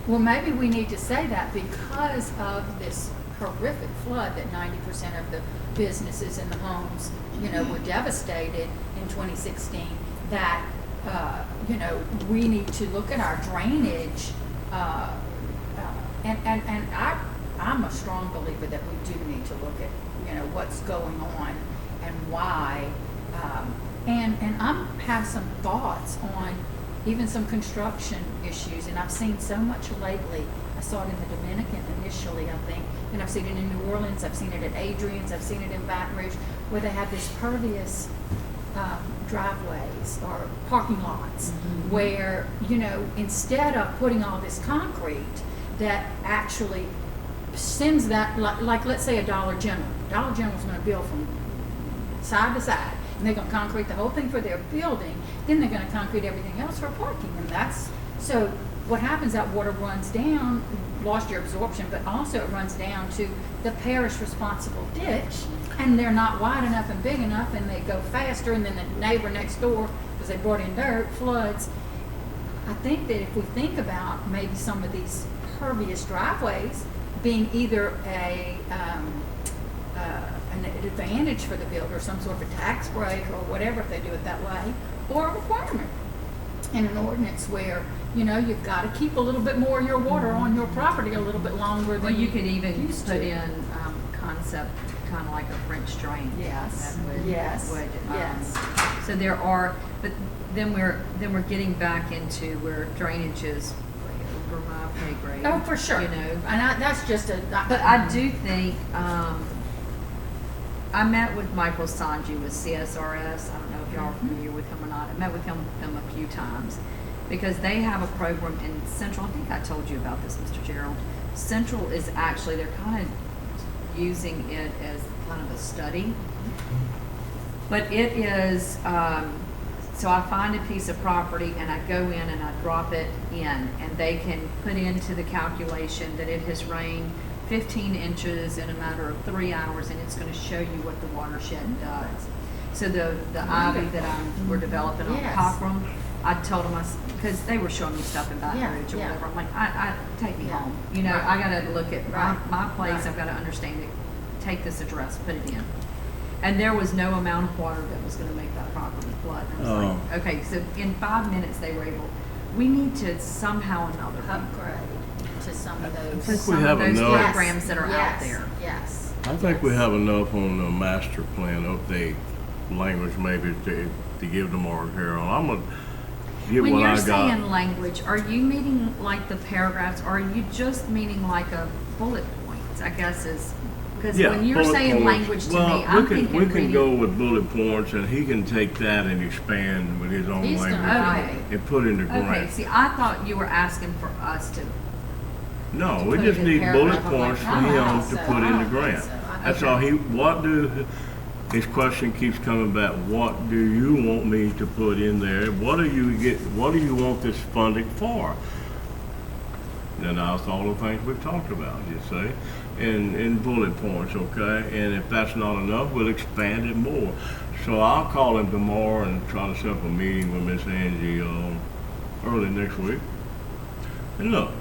Well, maybe we need to say that because of this horrific flood that 90% of the businesses and the homes, were devastated in 2016, that, we need to look at our drainage. I'm a strong believer that we do need to look at, what's going on and why. And I have some thoughts on even some construction issues, and I've seen so much lately. I saw it in the Dominican initially, I think, and I've seen it in New Orleans, I've seen it at Adrian's, I've seen it in Baton Rouge, where they have this pervious driveways or parking lots, where, instead of putting all this concrete that actually sends that, like let's say a Dollar General. Dollar General's gonna build from side to side, and they're gonna concrete the whole thing for their building, then they're gonna concrete everything else for parking, and that's, so what happens, that water runs down, lost your absorption, but also it runs down to the parish responsible ditch, and they're not wide enough and big enough, and they go faster, and then the neighbor next door, because they brought in dirt, floods. I think that if we think about maybe some of these pervious driveways being either an advantage for the builder, some sort of a tax break or whatever if they do it that way, or a requirement in an ordinance where, you've got to keep a little bit more of your water on your property a little bit longer Well, than you could even used put to. in concept, kind of like a French drain. Yes, That would, yes, would, yes. So there are, but then we're getting back into where drainage is way over my pay grade. Oh, for sure. And That's just a. but I do think, I met with Michael Sanji with CSRS. I don't know if y'all are familiar with him or not. I met with him a few times because they have a program in Central. I think I told you about this, Mr. Gerald. Central is actually, they're kind of using it as kind of a study. But it is, so I find a piece of property and I go in and I drop it in, and they can put into the calculation that it has rained 15 inches in a matter of 3 hours, and it's going to show you what the watershed does. So the ivy that we're developing on Yes. Cockram, I told them, because they were showing me stuff in Baton Yeah, Rouge or yeah. whatever. I'm like, I take me Yeah. home. Right. I got to look at Right. my place. Right. I've got to understand it. Take this address, put it in. And there was no amount of water that was going to make that property flood. And I was like, okay, so in 5 minutes they were able, we need to somehow or another Upgrade to some of those. to we some have of those enough. programs that are out there. Yes. I think we have enough on the master plan update language maybe to give to Mark Harold. I'm gonna get When what you're I got. saying language, are you meaning like the paragraphs, or are you just meaning like a bullet points, I guess is, because Yeah, when you're bullet saying points. language to Well, me, I'm thinking we can reading- go with bullet points, and he can take that and expand with his own He's language gonna- Okay. and put in the Okay, grant. see, I thought you were asking for us to, No, we put just it in need bullet paragraph. I'm like, points for I don't him think to so. put I in the don't grant. think so. That's Okay. all his question keeps coming back, what do you want me to put in there? What do you want this funding for? And that's all the things we've talked about, you see, in bullet points, okay? And if that's not enough, we'll expand it more. So I'll call him tomorrow and try to set up a meeting with Miss Angie, early next week. And look,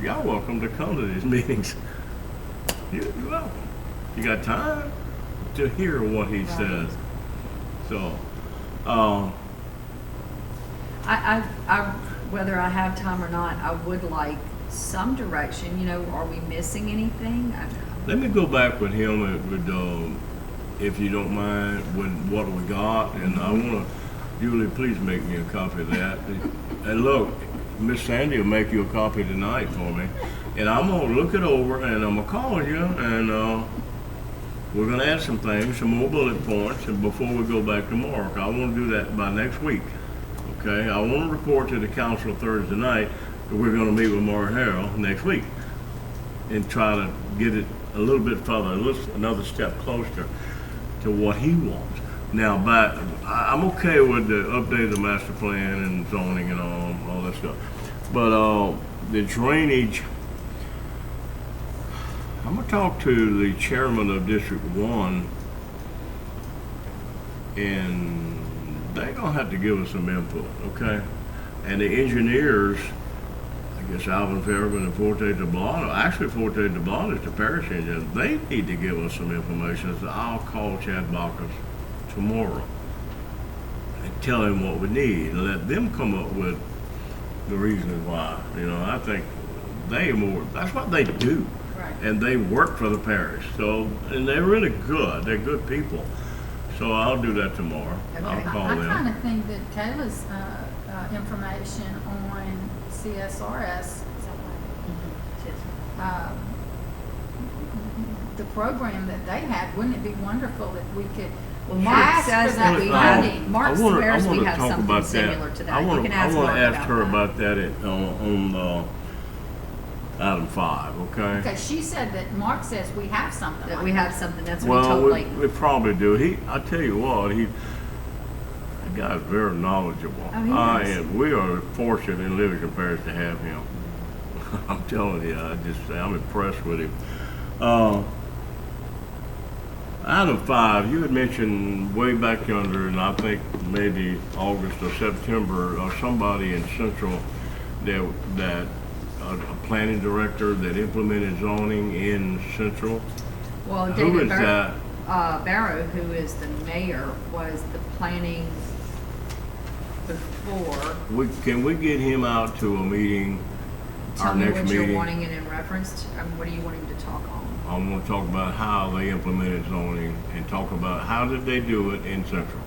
y'all welcome to come to these meetings. You're welcome. You got time to hear what he says. So, I, whether I have time or not, I would like some direction, you know, are we missing anything? let me go back with him if you don't mind, with what we got, and I want to, Julie, please make me a copy of that. And look, Miss Sandy will make you a copy tonight for me, and I'm gonna look it over, and I'm gonna call you, and we're gonna add some things, some more bullet points, and before we go back tomorrow, I want to do that by next week. Okay, I want to report to the council Thursday night that we're gonna meet with Maura Harrell next week and try to get it a little bit further, another step closer to what he wants. Now, I'm okay with the update of the master plan and zoning and all that stuff. But the drainage, I'm gonna talk to the chairman of District 1, and they're gonna have to give us some input, okay? And the engineers, I guess Alvin Fairman and Forte de Blano, actually Forte de Blano is the parish engineer, they need to give us some information. So I'll call Chad Bacchus tomorrow and tell him what we need and let them come up with the reasons why. You know, I think that's what they do. Right. And they work for the parish. So, and they're really good. They're good people. So I'll do that tomorrow. Okay. I'll call I them. kind of think that Kayla's information on CSRS, the program that they had, wouldn't it be wonderful if we could Well, Mark ask says for that that we funding? have, Mark I wanna swears we have talk something about similar to that. I You wanna, can ask I wanna Mark ask her that. about that on item 5, okay? Because she said that Mark says we have something That like we that. have something, that's what he Well, told Layton. we probably do. I tell you what, that guy's very knowledgeable. Oh, he is. And we are fortunate in Livingston Parish to have him. I'm telling you, I'm impressed with him. Item 5, you had mentioned way back yonder, and I think maybe August or September, somebody in Central that a planning director that implemented zoning in Central. Well, Who David is that? Barrow, who is the mayor, was the planning before. Can we get him out to a meeting, our Tell me next what meeting? you're wanting it in reference to, what are you wanting to talk on? I want to talk about how they implemented zoning and talk about how did they do it in Central.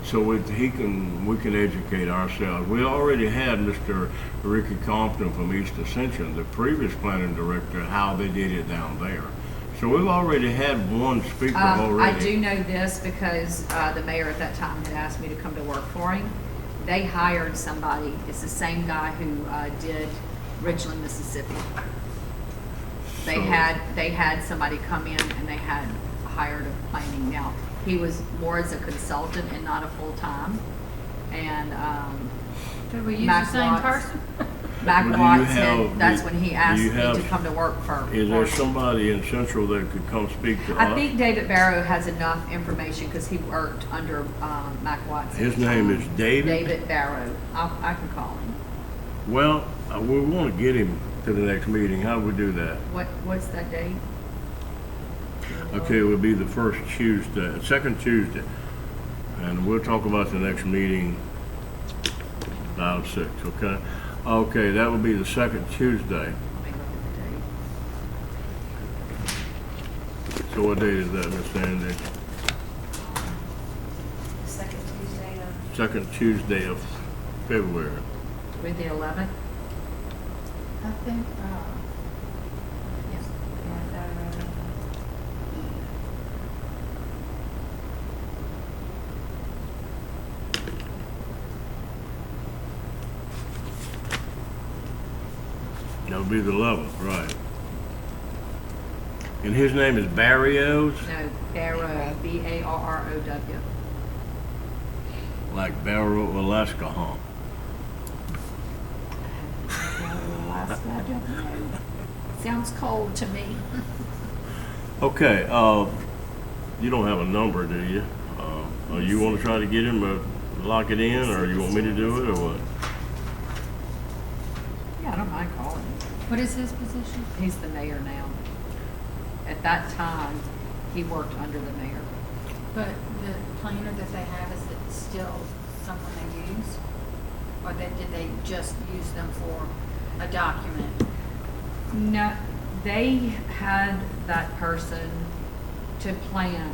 So we can educate ourselves. We already had Mr. Ricky Compton from East Ascension, the previous planning director, how they did it down there. So we've already had one speaker already. I do know this because the mayor at that time had asked me to come to work for him. They hired somebody, it's the same guy who did Ridgeland, Mississippi. They had somebody come in and they had hired a planning. Now, he was more as a consultant and not a full-time. And Did we use Mac the same Watts. person? Mac Well, do you Watts, have- that's do- when he do asked you me have- to come to work for. Is there for- somebody in Central that could come speak to us? I think David Barrow has enough information because he worked under Mac Watts. His name is David? David Barrow. I can call him. Well, we want to get him to the next meeting. How do we do that? What's that date? Okay, it would be the second Tuesday. And we'll talk about the next meeting about 6, okay? Okay, that would be the second Tuesday. Let me look at the date. So what date is that, Miss Sandy? Second Tuesday of. Second Tuesday of February. With the 11th? I think, That would be the 11th, right. And his name is Barrios? No, Barrow, B-A-R-R-O-W. Like Barrow, Alaska, huh? sounds cold to me. Okay, you don't have a number, do you? You want to try to get him to lock it in, or you want me to do it, or what? What is his position? He's the mayor now. At that time, he worked under the mayor. But the planner that they have, is it still someone they use? Or did they just use them for a document? No, they had that person to plan,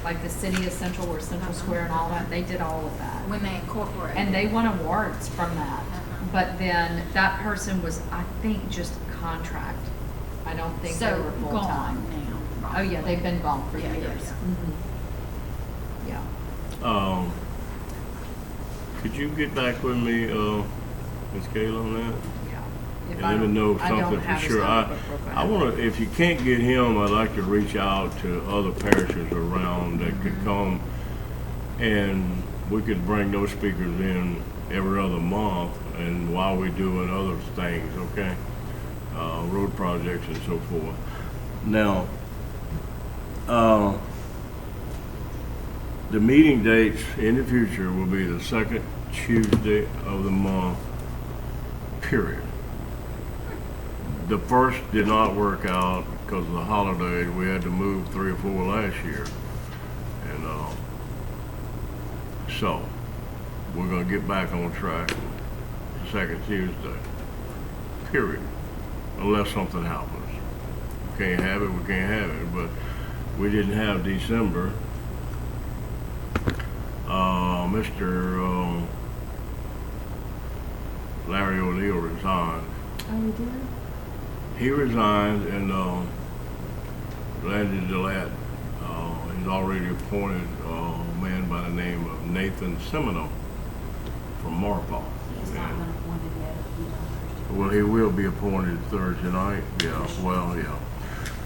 like the city of Central or Central Square and all that. They did all of that. When they incorporate? And they won awards from that. But then that person was, I think, just a contract. I don't think they were full time. So gone now. Oh, yeah, they've been gone for Yeah, yeah, years. yeah. Yeah. Could you get back with me, Ms. Kayla, on that? Yeah. If And I let me don't- know I don't something for have his sure. number, but we'll I go wanna, ahead. if you can't get him, I'd like to reach out to other parishes around that could come, and we could bring those speakers in every other month, and while we're doing other things, okay? Road projects and so forth. Now, the meeting dates in the future will be the second Tuesday of the month, period. The first did not work out because of the holidays. We had to move 3 or 4 last year. And so we're gonna get back on track the second Tuesday, period. Unless something happens. We can't have it, we can't have it. But we didn't have December. Mr. Larry O'Neill resigned. Oh, we did? He resigned, and Landon Gillette, he's already appointed a man by the name of Nathan Semino from Marpaw. He's not been appointed yet. He's on Thursday. Well, he will be appointed Thursday night. Yeah, well, yeah.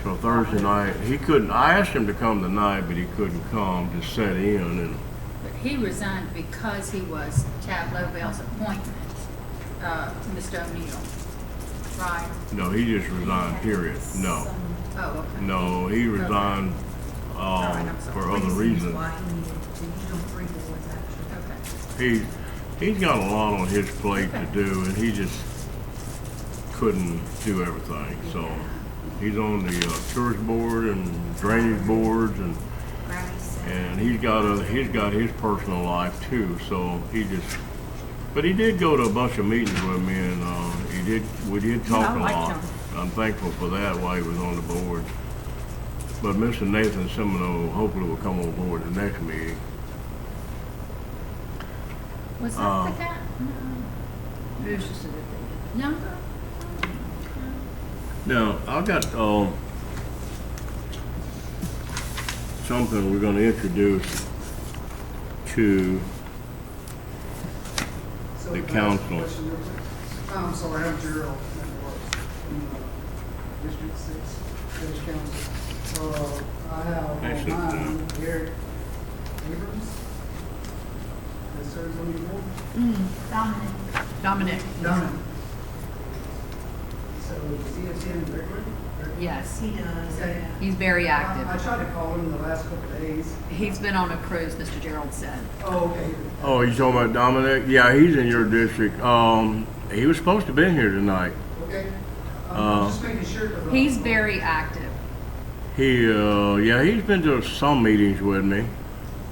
So Thursday night, he couldn't. I asked him to come tonight, but he couldn't come to set in. And But he resigned because he was Tab Lovell's appointment, Mr. O'Neill, right? no, he just resigned. Period. No, Oh, okay. no, he resigned right, I'm sorry. for other reasons. Why he needed to, you don't three boards actually. Okay. He's got a lot on his plate to do, and he just couldn't do everything. So he's on the tourist board and drainage boards, and he's got his personal life too. So but he did go to a bunch of meetings with me, and we did talk I a liked lot. him. I'm thankful for that while he was on the board. But Mr. Nathan Semino hopefully will come on board the next meeting. Was that the guy? It was just a good thing. Younger? Now, I've got something we're going to introduce to the council. I'm sorry, I'm Gerald, District 6, Village Council. I have Actually, on mine Eric Abrams that serves on your board. Dominic. Done. So does he attend regularly? Yes, He does, Okay. yeah. he's very I active. tried to call him the last couple of days. He's been on a cruise, Mr. Gerald said. Oh, okay. Oh, you talking about Dominic? Yeah, he's in your district. He was supposed to be here tonight. Okay. I'm just making sure. 'Cause He's very active. He's been to some meetings with me.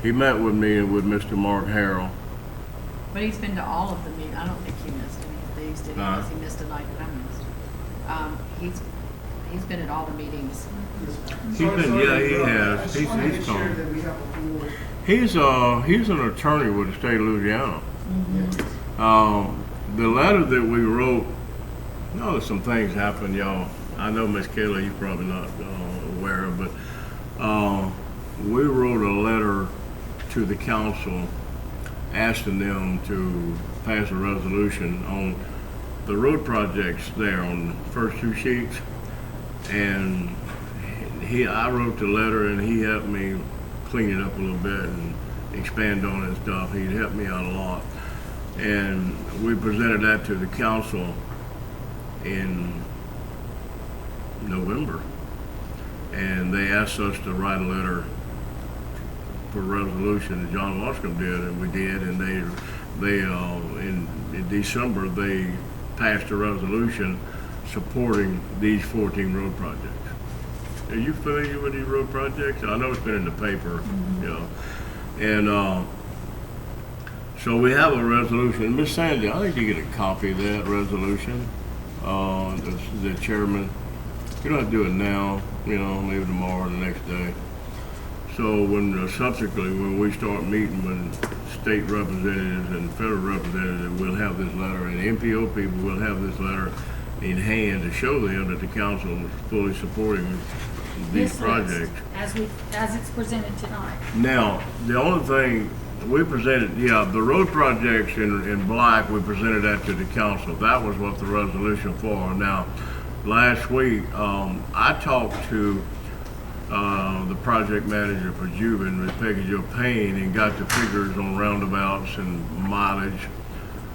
He met with me and with Mr. Mark Harrell. But he's been to all of the meetings. I don't think he missed any of these, did he? No. Unless he missed a night that I missed. He's been at all the meetings. He's been- yeah, he has. I just He's- want to he's make sure come. that we have a board. He's an attorney with the state of Louisiana. Yeah. The letter that we wrote, there's some things happened, y'all. I know Miss Kayla, you're probably not aware of, but we wrote a letter to the council asking them to pass a resolution on the road projects there on the first 2 sheets. And I wrote the letter, and he helped me clean it up a little bit and expand on it and stuff. He helped me out a lot. And we presented that to the council in November. And they asked us to write a letter for resolution, and John Wascom did, and we did. And they in December, they passed a resolution supporting these 14 road projects. Are you familiar with these road projects? I know it's been in the paper, you know. And so we have a resolution. Miss Sandy, I think you get a copy of that resolution. The chairman, you don't have to do it now, you know, maybe tomorrow or the next day. So when subsequently, when we start meeting with state representatives and federal representatives, we'll have this letter, and MPO people will have this letter in hand to show them that the council is fully supporting these This list, projects. as it's presented tonight. Now, the only thing we presented, the road projects in black, we presented that to the council. That was what the resolution for. Now, last week, I talked to the project manager for Juban, Ms. Peggy Jo Payne, and got the figures on roundabouts and mileage.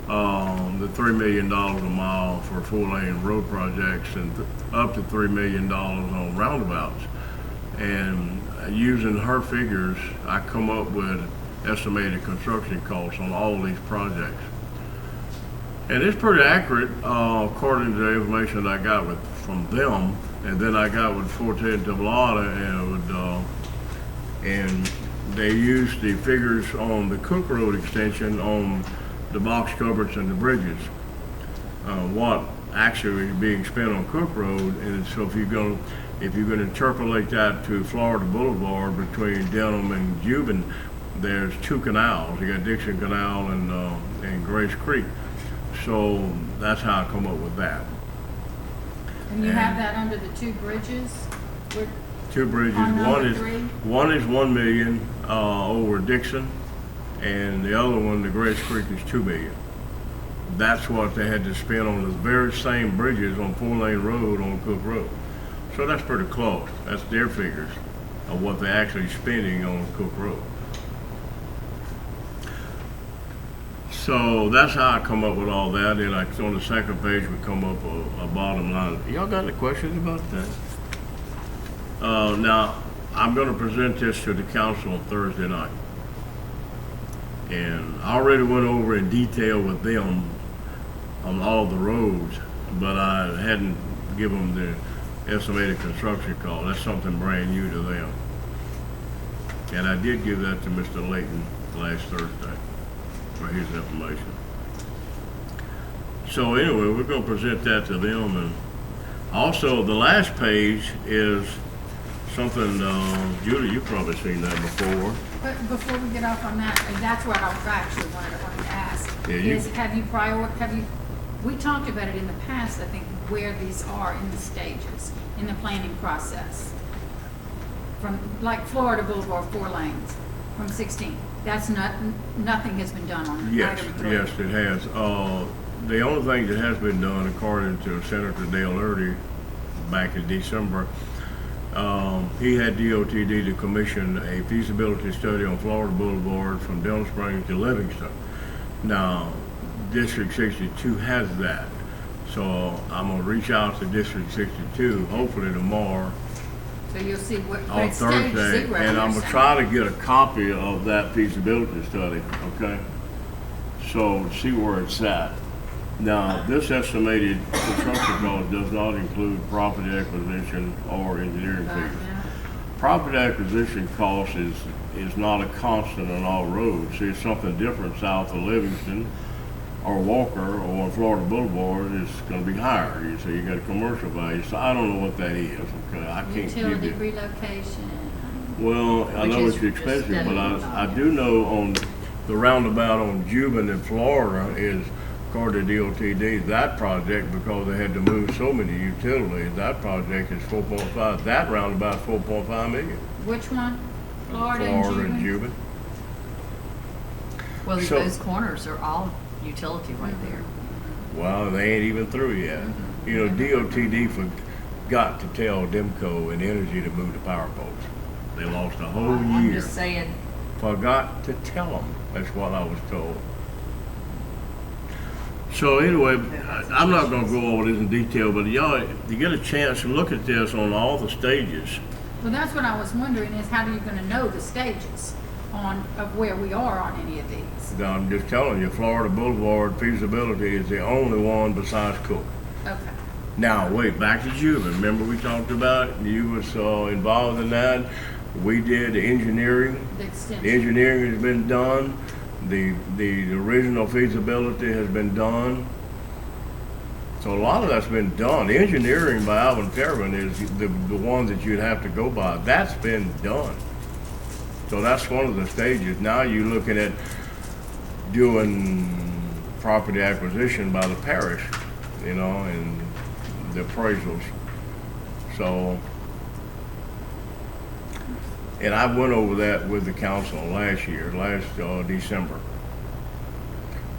The $3 million a mile for 4-lane road projects and up to $3 million on roundabouts. And using her figures, I come up with estimated construction costs on all these projects. And it's pretty accurate according to the information I got from them. And then I got with Forte and Tablada, and they used the figures on the Cook Road extension on the box culverts and the bridges. What actually is being spent on Cook Road, and so if you're going to interpolate that to Florida Boulevard between Denham and Juban, there's 2 canals. You got Dixon Canal and Grace Creek. So that's how I come up with that. And you have that under the 2 bridges? We're 2 bridges. on One number is 3? $1 million over Dixon, and the other one, the Grace Creek, is $2 million. That's what they had to spend on the very same bridges on 4-lane road on Cook Road. So that's pretty close. That's their figures of what they're actually spending on Cook Road. So that's how I come up with all that. And on the second page, we come up a bottom line. Y'all got any questions about that? Now, I'm going to present this to the council on Thursday night. And I already went over in detail with them on all the roads, but I hadn't given them the estimated construction cost. That's something brand new to them. And I did give that to Mr. Layton last Thursday for his information. So anyway, we're going to present that to them. And also, the last page is something, Judy, you've probably seen that before. But before we get off on that, and that's what I actually wanted to ask, Yeah, have you, we talked about it in the past, I think, where these are in the stages, in the planning process. From, like Florida Boulevard, 4 lanes, from 16. That's nothing has been done on Yes, item 3. yes, it has. The only thing that has been done, according to Senator Dale Early back in December, he had DOTD to commission a feasibility study on Florida Boulevard from Denham Springs to Livingston. Now, District 62 has that. So I'm going to reach out to District 62, hopefully tomorrow, So you'll see what, but on it's stage Thursday, 0. and I'm you're gonna saying. try to get a copy of that feasibility study, okay? So, see where it's at. Now, this estimated construction cost does not include property acquisition or engineering fees. Yeah. Property acquisition cost is not a constant on all roads. See, it's something different south of Livingston or Walker or on Florida Boulevard, it's gonna be higher. You see, you got a commercial value, so I don't know what that is, okay? I can't give Utility you. relocation. Well, I Which know is it's just expensive, but done. I do know on the roundabout on Juban in Florida is, according to DOTD, that project, because they had to move so many utilities, that project is 4.5, that roundabout 4.5 million. Which one? Florida and Juban? Juban. Well, So- those corners are all utility right there. Well, they ain't even through yet. You know, DOTD forgot to tell Demco and Energy to move the power poles. They lost a whole I'm year. just saying, Forgot to tell them. That's what I was told. So anyway, I'm not going to go over this in detail, but y'all, you get a chance to look at this on all the stages. Well, that's what I was wondering is how are you gonna know the stages of where we are on any of these? Now, I'm just telling you, Florida Boulevard feasibility is the only one besides Cook. Okay. Now, wait, back to Juba. Remember we talked about, it? You was involved in that. We did the engineering. The extension. The engineering has been done. The original feasibility has been done. So a lot of that's been done. The engineering by Alvin Fairman is the one that you'd have to go by. That's been done. So that's one of the stages. Now you're looking at doing property acquisition by the parish, you know, and the appraisals. So, and I went over that with the council last December.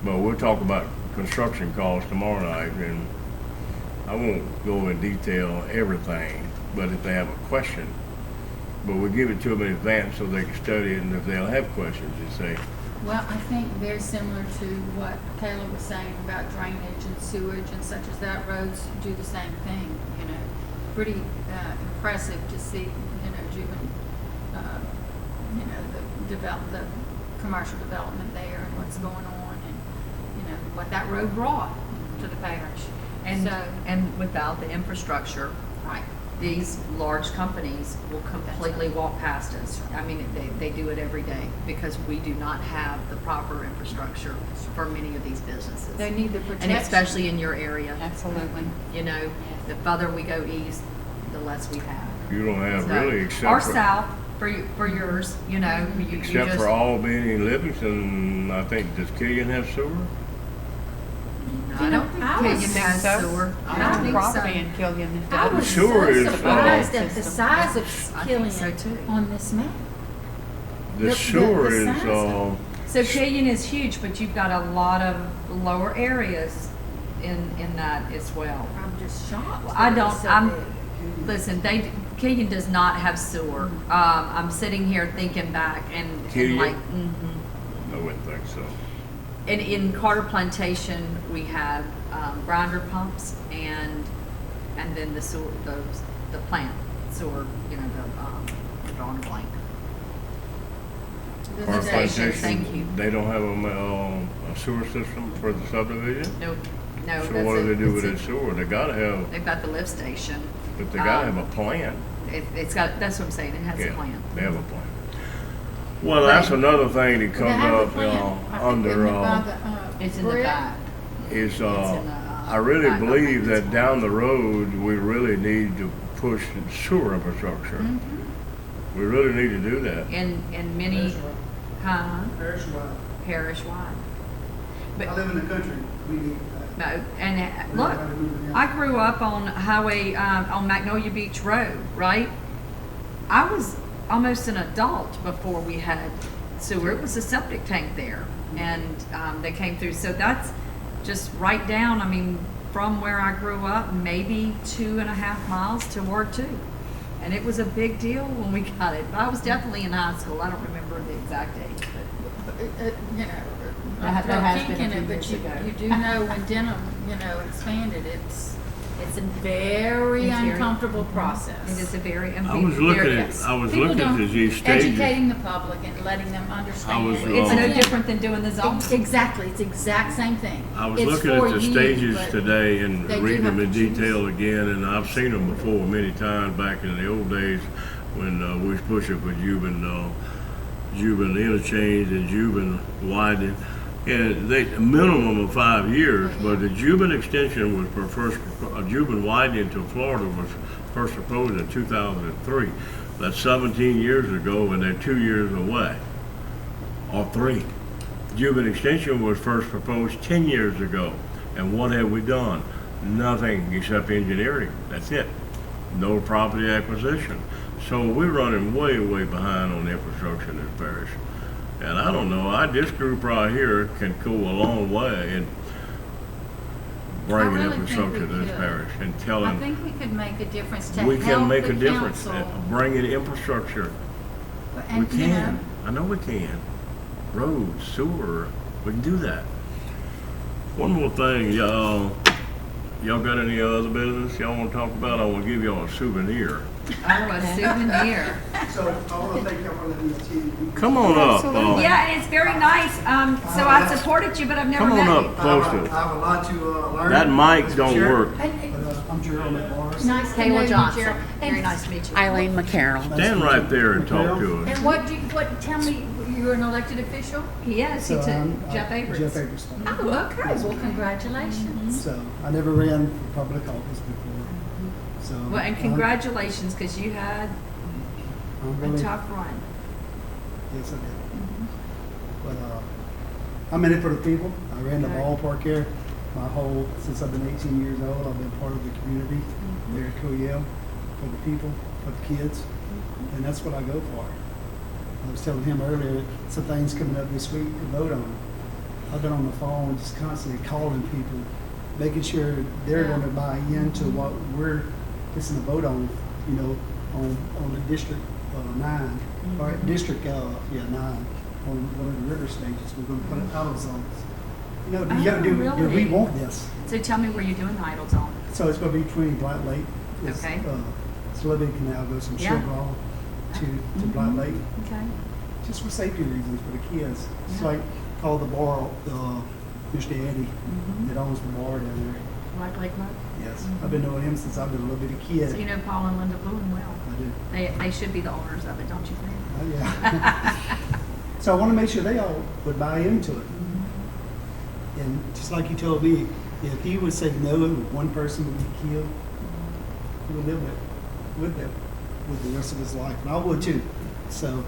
But we'll talk about construction costs tomorrow night, and I won't go in detail everything, but if they have a question, but we'll give it to them in advance so they can study it, and if they'll have questions, just say, Well, I think very similar to what Kayla was saying about drainage and sewage and such as that, roads do the same thing, you know. Pretty impressive to see, you know, the commercial development there and what's going on and, you know, what that road brought to the parish. And, So, and without the infrastructure, right. these large companies will completely walk past us. I mean, they do it every day because we do not have the proper infrastructure for many of these businesses. They need the protection. And especially in your area. Absolutely. You know, the further we go east, the less we have. you don't have So- really except Or for, south for yours, you know. You except just, for Albany and Livingston. I think, does Killian have sewer? I don't think I Killian was- has so. sewer. I don't think Property so. in Killian. I was Sewer so is, surprised at the size of I think Killian so, too. on this map. The sewer the is, size of So Killian is huge, but you've got a lot of lower areas in that as well. I'm just shocked. I that don't, it's so I'm, big. listen, Killian does not have sewer. I'm sitting here thinking back and Killian? like, I wouldn't think so. and in Carter Plantation, we have grinder pumps and then the sewer, the plant sewer, you know, the drawing a blank. The Park station, station. thank you. They don't have a sewer system for the subdivision? No, So what do they do with that sewer? They gotta have, They've got the lift station. but they gotta have a plan. It's got, that's what I'm saying, it has a Yeah, plan. they have a plan. Well, that's another thing that They comes have a up, plan. I think under, in the- by the, It's in the brick. back. is, It's in the, I really back of believe it. that down the road, we really need to push sewer infrastructure. Mm-hmm. We really need to do that. In many, Parish wide. parish wide. I live in the country, we need that. No, and look, I grew up on highway, on Magnolia Beach Road, right? I was almost an adult before we had sewer. It was a septic tank there, and they came through. So that's just right down, I mean, from where I grew up, maybe 2.5 miles to Ward 2. And it was a big deal when we got it. But I was definitely in high school. I don't remember the exact age, but You know, That throw has a been kink a in few it, but years ago. you do know when Denham, you know, expanded, it's a very It's very- uncomfortable process. it is a very, I was looking at, I was People looking don't- at these stages. Educating the public and letting them understand. was, it's no Again, different than doing the zone. Exactly, it's the exact same thing. I was It's looking for at the you, stages but today and they do reading them have in to choose. detail again, and I've seen them before many times back in the old days when we was pushing for Juban interchange and Juban widening. And they, a minimum of 5 years, but the Juban extension was Juban widening to Florida was first proposed in 2003. That's 17 years ago, and they're 2 years away, or 3. Juban extension was first proposed 10 years ago, and what have we done? Nothing except engineering. That's it. No property acquisition. So we're running way, way behind on infrastructure in this parish. And I don't know, this group right here can go a long way in bringing I really think infrastructure to we this could. parish and I telling, think we could make a difference to we help can make the a difference council. at bringing infrastructure. We And, you know, can. I know we can. Roads, sewer, we can do that. One more thing, y'all got any other business y'all want to talk about? I want to give y'all a souvenir. Oh, a souvenir. So I want to thank y'all for letting me see. Come on up. Yeah, and it's very nice. So I supported you, but I've never Come met on you. up close to I it. have a lot to learn. That mic don't Sure. work. and- I'm Gerald at Morris. Nice to know Kayla you, Johnson, Gerald. very And- nice to meet you. Eileen McCarroll. Stand right there and talk to us. And tell me, you're an elected official? Yes, he So took I'm, Jeff Abrams. Jeff Abrams. Oh, okay, well, congratulations. So I never ran for public office before. So. Well, and congratulations, because you had I'm a really, tough run. yes, I did. But I'm in it for the people. I ran the Okay. ballpark here since I've been 18 years old. I've been part of the community there at Coyell for the people, for the kids, and that's what I go for. I was telling him earlier, some things coming up this week to vote on. I've been on the phone just constantly calling people, making sure they're going to buy into what we're fixing to vote on, you know, on the District 9, or District 9, on one of the river stages. We're going to put idle zones. You know, do we really? want this? So tell me where you're doing the idle zone. So it's going to be between Black Lake. It's, Okay. it's a little bit canal goes from Yeah. Sugarloaf to Black Lake. Okay. Just for safety reasons for the kids. It's like call the bar, Mr. Eddie that owns the bar down there. Black Lake Club? Yes, I've been knowing him since I've been a little bitty kid. So you know Paul and Linda Lewin well. I do. They should be the owners of it, don't you think? Oh, yeah. So I want to make sure they all would buy into it. And just like you told me, if he would say no, one person would be killed, he would live with them with the rest of his life. And I would too. So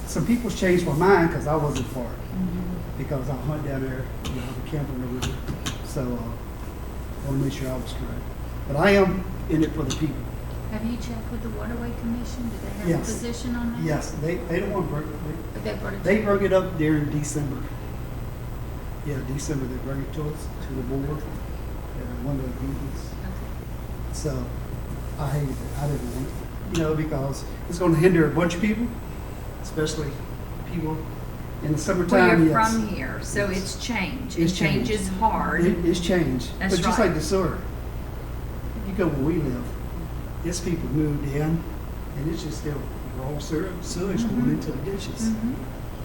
some people's changed my mind because I wasn't for it. Because I hunt down there, you know, I camp on the river. So I want to make sure I was correct. But I am in it for the people. Have you checked with the Waterway Commission? Do they have a Yes. position on that? Yes, they don't want to break. But they brought it They to- broke it up there in December. Yeah, December they brought it to us, to the board, at one of the meetings. So I hated it. I didn't want it, you know, because it's going to hinder a bunch of people, especially people in the Well, summertime. you're Yes. from here, so it's change. It's And change change. is hard. It's changed. That's But just right. like the sewer, you go where we live, it's people moved in, and it's just still raw sewage going into the ditches. Mhm.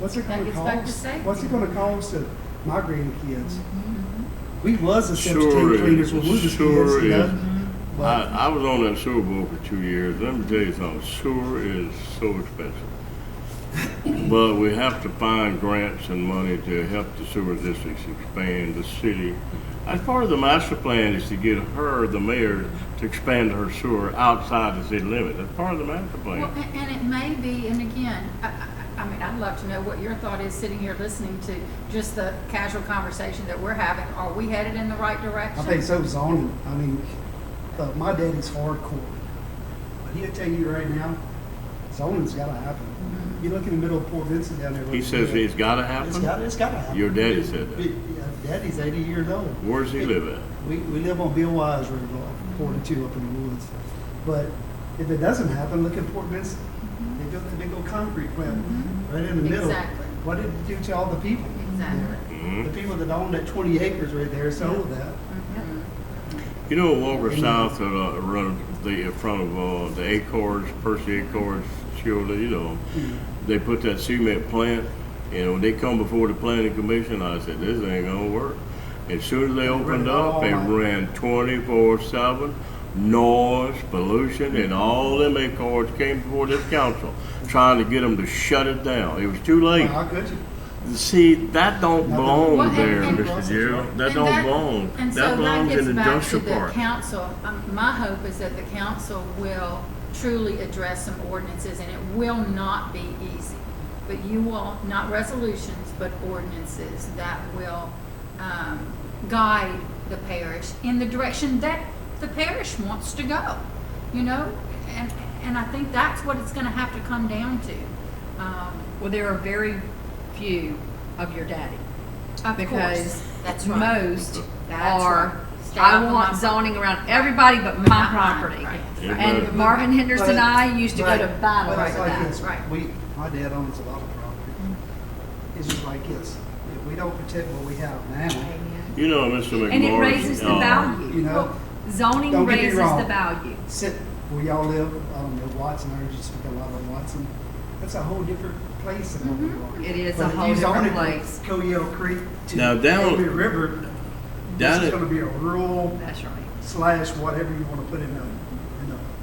What's it That going to gets back to cost? safety. What's it going to cost to my grandkids? We was a Sure substitute is. cleaners when we was Sure kids, you know? is. But I was on that sewer board for 2 years. Let me tell you something, sewer is so expensive. But we have to find grants and money to help the sewer districts expand the city. As part of the master plan is to get her, the mayor, to expand her sewer outside the city limit. That's part of the master plan. Well, and it may be, and again, I mean, I'd love to know what your thought is sitting here listening to just the casual conversation that we're having. Are we headed in the right direction? I think so zoning. I mean, my daddy's hardcore. But he'll tell you right now, zoning's got to happen. You look in the middle of Port Vincent down there. He says it's gotta happen? It's got to happen. Your daddy said that. Yeah, Daddy's 80 years old. Where does he live at? We live on Bill Wise River, 42 up in the woods. But if it doesn't happen, look at Port Vincent. They built that big old concrete plant right in the middle. Exactly. What did it do to all the people? Exactly. Mhm. The people that own that 20 acres right there sold that. You know, Walker South, run in front of the Acorns, Percy Acorns, surely, you know, they put that cement plant, and when they come before the planning commission, I said, this ain't gonna work. As soon as they opened up, they ran 24/7, noise, pollution, and all them Acorns came before this council, trying to get them to shut it down. It was too late. How could you? See, that don't belong Well, there, and- Mr. Gerald. That And don't belong. And That so belongs that in gets the back to industrial the park. council. My hope is that the council will truly address some ordinances, and it will not be easy. But you will, not resolutions, but ordinances that will guide the parish in the direction that the parish wants to go, you know? And I think that's what it's gonna have to come down to. Well, there are very few of your daddy. Of Because course, that's right. most That's are, right. Stay off I of want my zoning around everybody but my Not mine, property. right. Yeah, And but- Marvin Henderson and I used to go to battle But it's over like that. this, Right. my dad owns a lot of property. It's just like this. If we don't protect what we have now, You know, Mr. McMorris. And it raises the you value. know, Zoning Don't get me raises wrong. the value. sit where y'all live, I don't know, Watson, I heard you speak a lot of Watson. That's a whole different place than what we are. It is But a if whole you zone different it from place. Coyell Creek to Now, down- Avery River, This Down is at, gonna be a rural That's right. slash whatever you wanna put in the,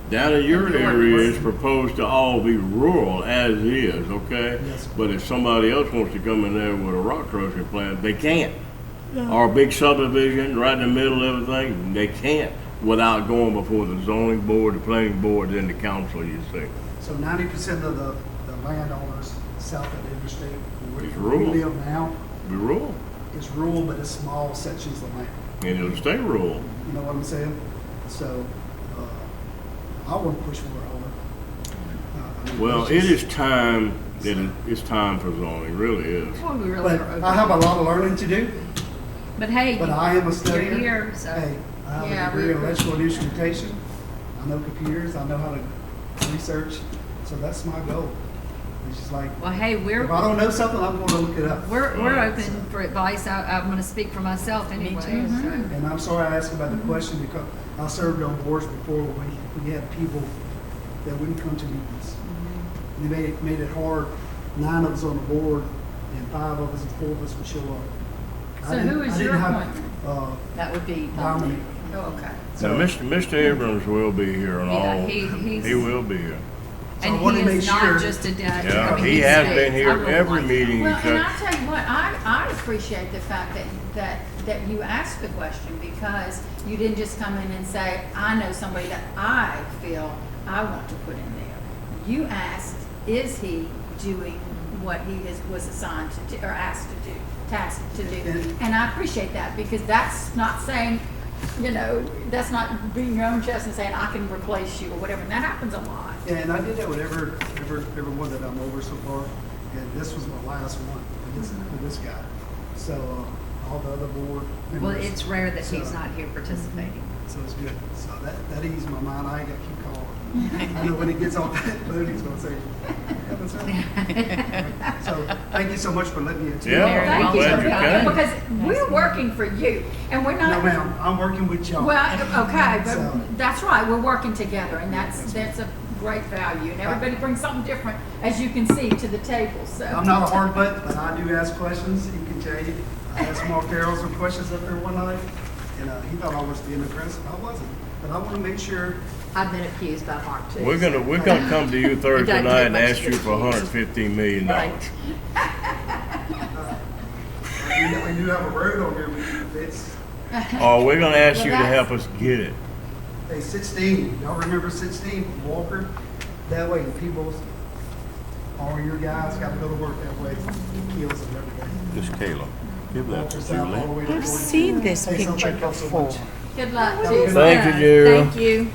down in your area is proposed to all be rural as is, okay? Yes. But if somebody else wants to come in there with a rock crushing plant, they can't. Or a big subdivision right in the middle of everything, they can't without going before the zoning board, the planning board, then the council, you see. so 90% of the landowners south of the interstate, It's where we rural. live now, Be rural, is rural, but it's small sections of land. and it'll stay rural. You know what I'm saying? So, I want to push for it harder. I mean, Well, it's it just- is time it's time for zoning, really is. Well, we really But are open. I have a lot of learning to do, But hey, but I am a you're studier. here, so. Hey, I have Yeah, a degree in we- electrical and instrumentation. I know computers, I know how to research, so that's my goal. It's just like, Well, hey, if I don't know something, I'm going to look it up. we're Right. open for advice. I'm gonna speak for myself anyway, so. And I'm sorry I asked about the question because I served on boards before when we had people that wouldn't come to meetings. They made it hard. 9 of us on the board and 5 of us and 4 of us would show up. So who is your appointment? That would be Dominic. Oh, okay. So Mr. Abrams will be here on Yeah, all, he's- he will be here. So I And wanna he make is sure- not just a deputy. Yeah, he has been here every meeting Well, and I except, tell you what, I appreciate the fact that you asked the question because you didn't just come in and say, I know somebody that I feel I want to put in there. You asked, is he doing what he was assigned to do, or asked to do, tasked to do? And I appreciate that because that's not saying, you know, that's not beating your own chest and saying, I can replace you or whatever. And that happens a lot. Yeah, and I did that with everyone that I'm over so far. And this was my last one with this guy. So all the other board Well, members. it's rare that he's So- not here participating. So it's good. So that eased my mind. I ain't got to keep calling. I know when he gets off that phone, he's going to say, "Haven't sir." So thank you so much for letting me attend. Yeah, Very Thank you, glad you came. because we're working for you, and we're No, not. ma'am, I'm working with y'all. Well, okay, So- but that's right, we're working together, and that's a great value, and everybody brings something different, as you can see, to the table, so. I'm not a hard butt, but I do ask questions. He can tell you. I asked Mark Carroll some questions up there one night, and he thought I was being aggressive. I wasn't. But I want to make sure. I've been accused by Mark too. we're gonna come to you Thursday doesn't night take and much ask you to for $115 million. Right. We do have a road on here we need to fix. Or we're gonna ask Well, you to that's- help us get it. Hey, 16. Y'all remember 16? Walker? That way, the people, all your guys got to go to work that way. It kills them every day. Miss Kayla, give that Walker to South all the Julie. way to I've 42. seen this Hey, so picture thank y'all so before. much. Good luck, Have a too. good Thank you, Jill. Thank you.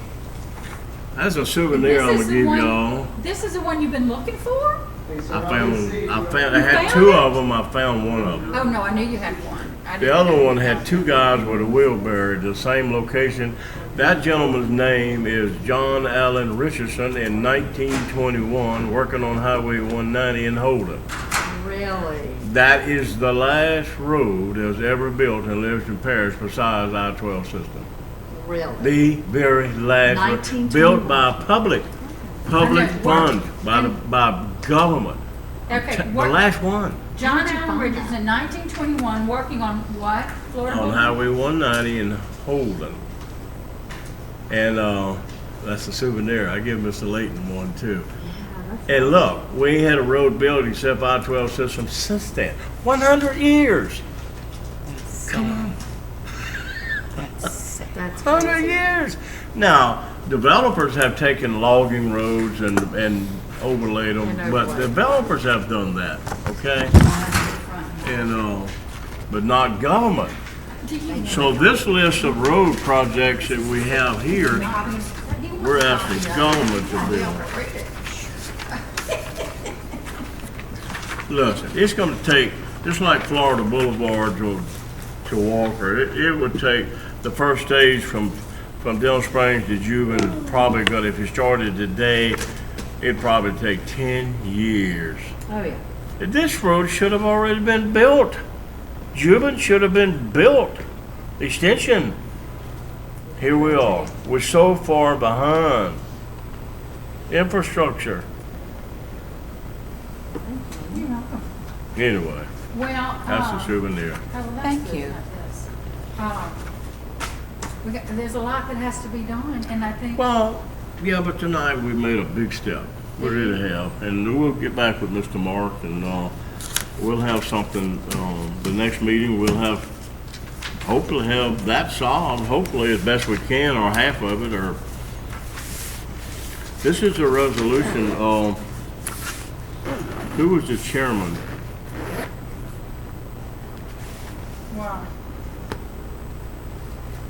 That's a souvenir I'm This gonna is the give one- y'all. This is the one you've been looking for? Hey, sir, I didn't see it. had found two it? of them, I found one of them. Oh, no, I knew you had one. I The didn't other know one you had found two it. guys with a wheelbarrow at the same location. That gentleman's name is John Allen Richardson in 1921, working on Highway 190 in Holden. Really? That is the last road that was ever built in Livingston Parish besides I-12 system. Really? The very last road, 1921. built by public Okay, funds, by government. Okay, The what, last one John Where'd you Allen find Richardson, in 1921, working on what? Florida on Boulevard? Highway 190 in Holden. And that's a souvenir. I give Mr. Layton one too. And look, we ain't had a road built except I-12 system since then. 100 years. Come on. That's 100 crazy. years. Now, developers have taken logging roads and overlaid them, And but overlaid. developers have done that, okay? And but not government. Do you know? So this list of road projects that we have here, we're asking government to build. Listen, it's gonna take, just like Florida Boulevard to Walker, it would take the first stage from Denham Springs to Juban, probably gonna, if you started today, it'd probably take 10 years. Oh, yeah. This road should have already been built. Juban should have been built. Extension. Here we are. We're so far behind. Infrastructure. Anyway, Well, that's a souvenir. oh, well, that's Thank good you. about this. There's a lot that has to be done, and I think. Well, yeah, but tonight we made a big step. We really have, and we'll get back with Mr. Mark, and we'll have something. The next meeting, we'll hopefully have that solved. Hopefully, as best we can, or half of it. Or this is a resolution. Who was the chairman? Wow.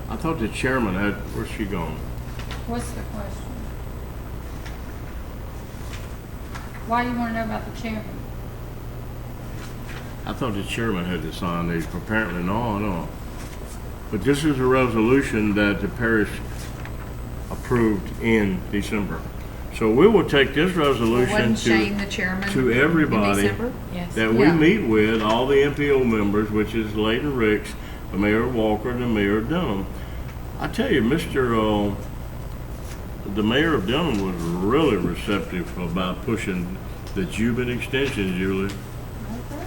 I thought the chairman had. Where's she gone? What's the question? Why you want to know about the chairman? I thought the chairman had to sign these. Apparently, no. But this is a resolution that the parish approved in December. So we will take this resolution Wasn't Shane the to chairman to everybody in December? Yes. that we Yeah. meet with, all the MPO members, which is Leighton Ricks, the Mayor of Walker, and the Mayor of Denham. I tell you, the Mayor of Denham was really receptive about pushing the Cuban extension, Julie.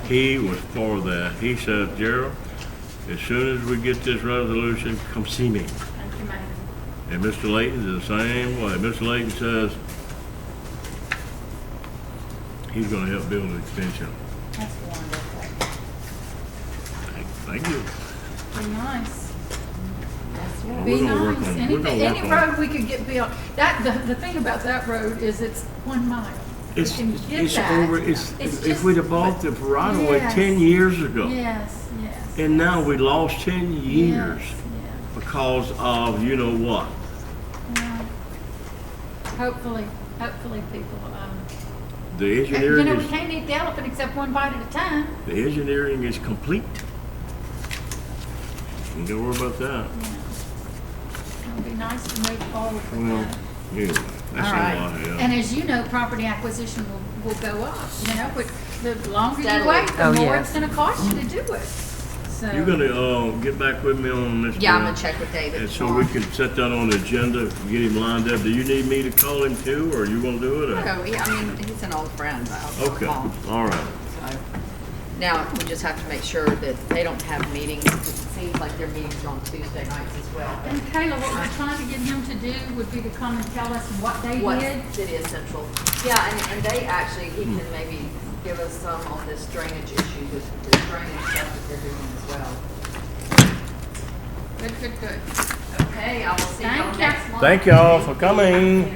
He was for that. He said, Gerald, as soon as we get this resolution, come see me. Thank you, ma'am. And Mr. Layton's the same way. Mr. Layton says he's gonna help build an extension. That's wonderful. Thank you. Be nice. Well, Be we're gonna work nice. on- we're gonna Any work on- road we could get built, the thing about that road is it's 1 mile. It's You can get it's that. over. It's It's if just- we'd have bought the right of way Yes. 10 years ago, Yes. and now we lost 10 years Yes. because of you know what. Yeah. Hopefully people, The you engineering know, we is can't eat the elephant except one bite at a time. the engineering is complete. Don't worry about that. It'll be nice to move forward with Well, that. anyway, that's All all right. I have. And as you know, property acquisition will go up, you know, but the longer you Steadily. wait, the Oh, more yes. it's gonna cost you to do it. So. You're gonna get back with me on this. Yeah, I'm gonna check with David. And so we can set that on the agenda, get him lined up. Do you need me to call him too, or you gonna do it? Or? No, yeah, I mean, he's an old friend. I'll Okay, call him. all right. So, now, we just have to make sure that they don't have meetings. It seems like their meetings are on Tuesday nights as well. And Kayla, what we're trying to get him to do would be to come and tell us what they What did. City is Central. Yeah, and they actually, he can maybe give us some on this drainage issue, the drainage stuff that they're doing as well. Good. Okay, I will see you Thank all you. next month. Thank y'all for coming.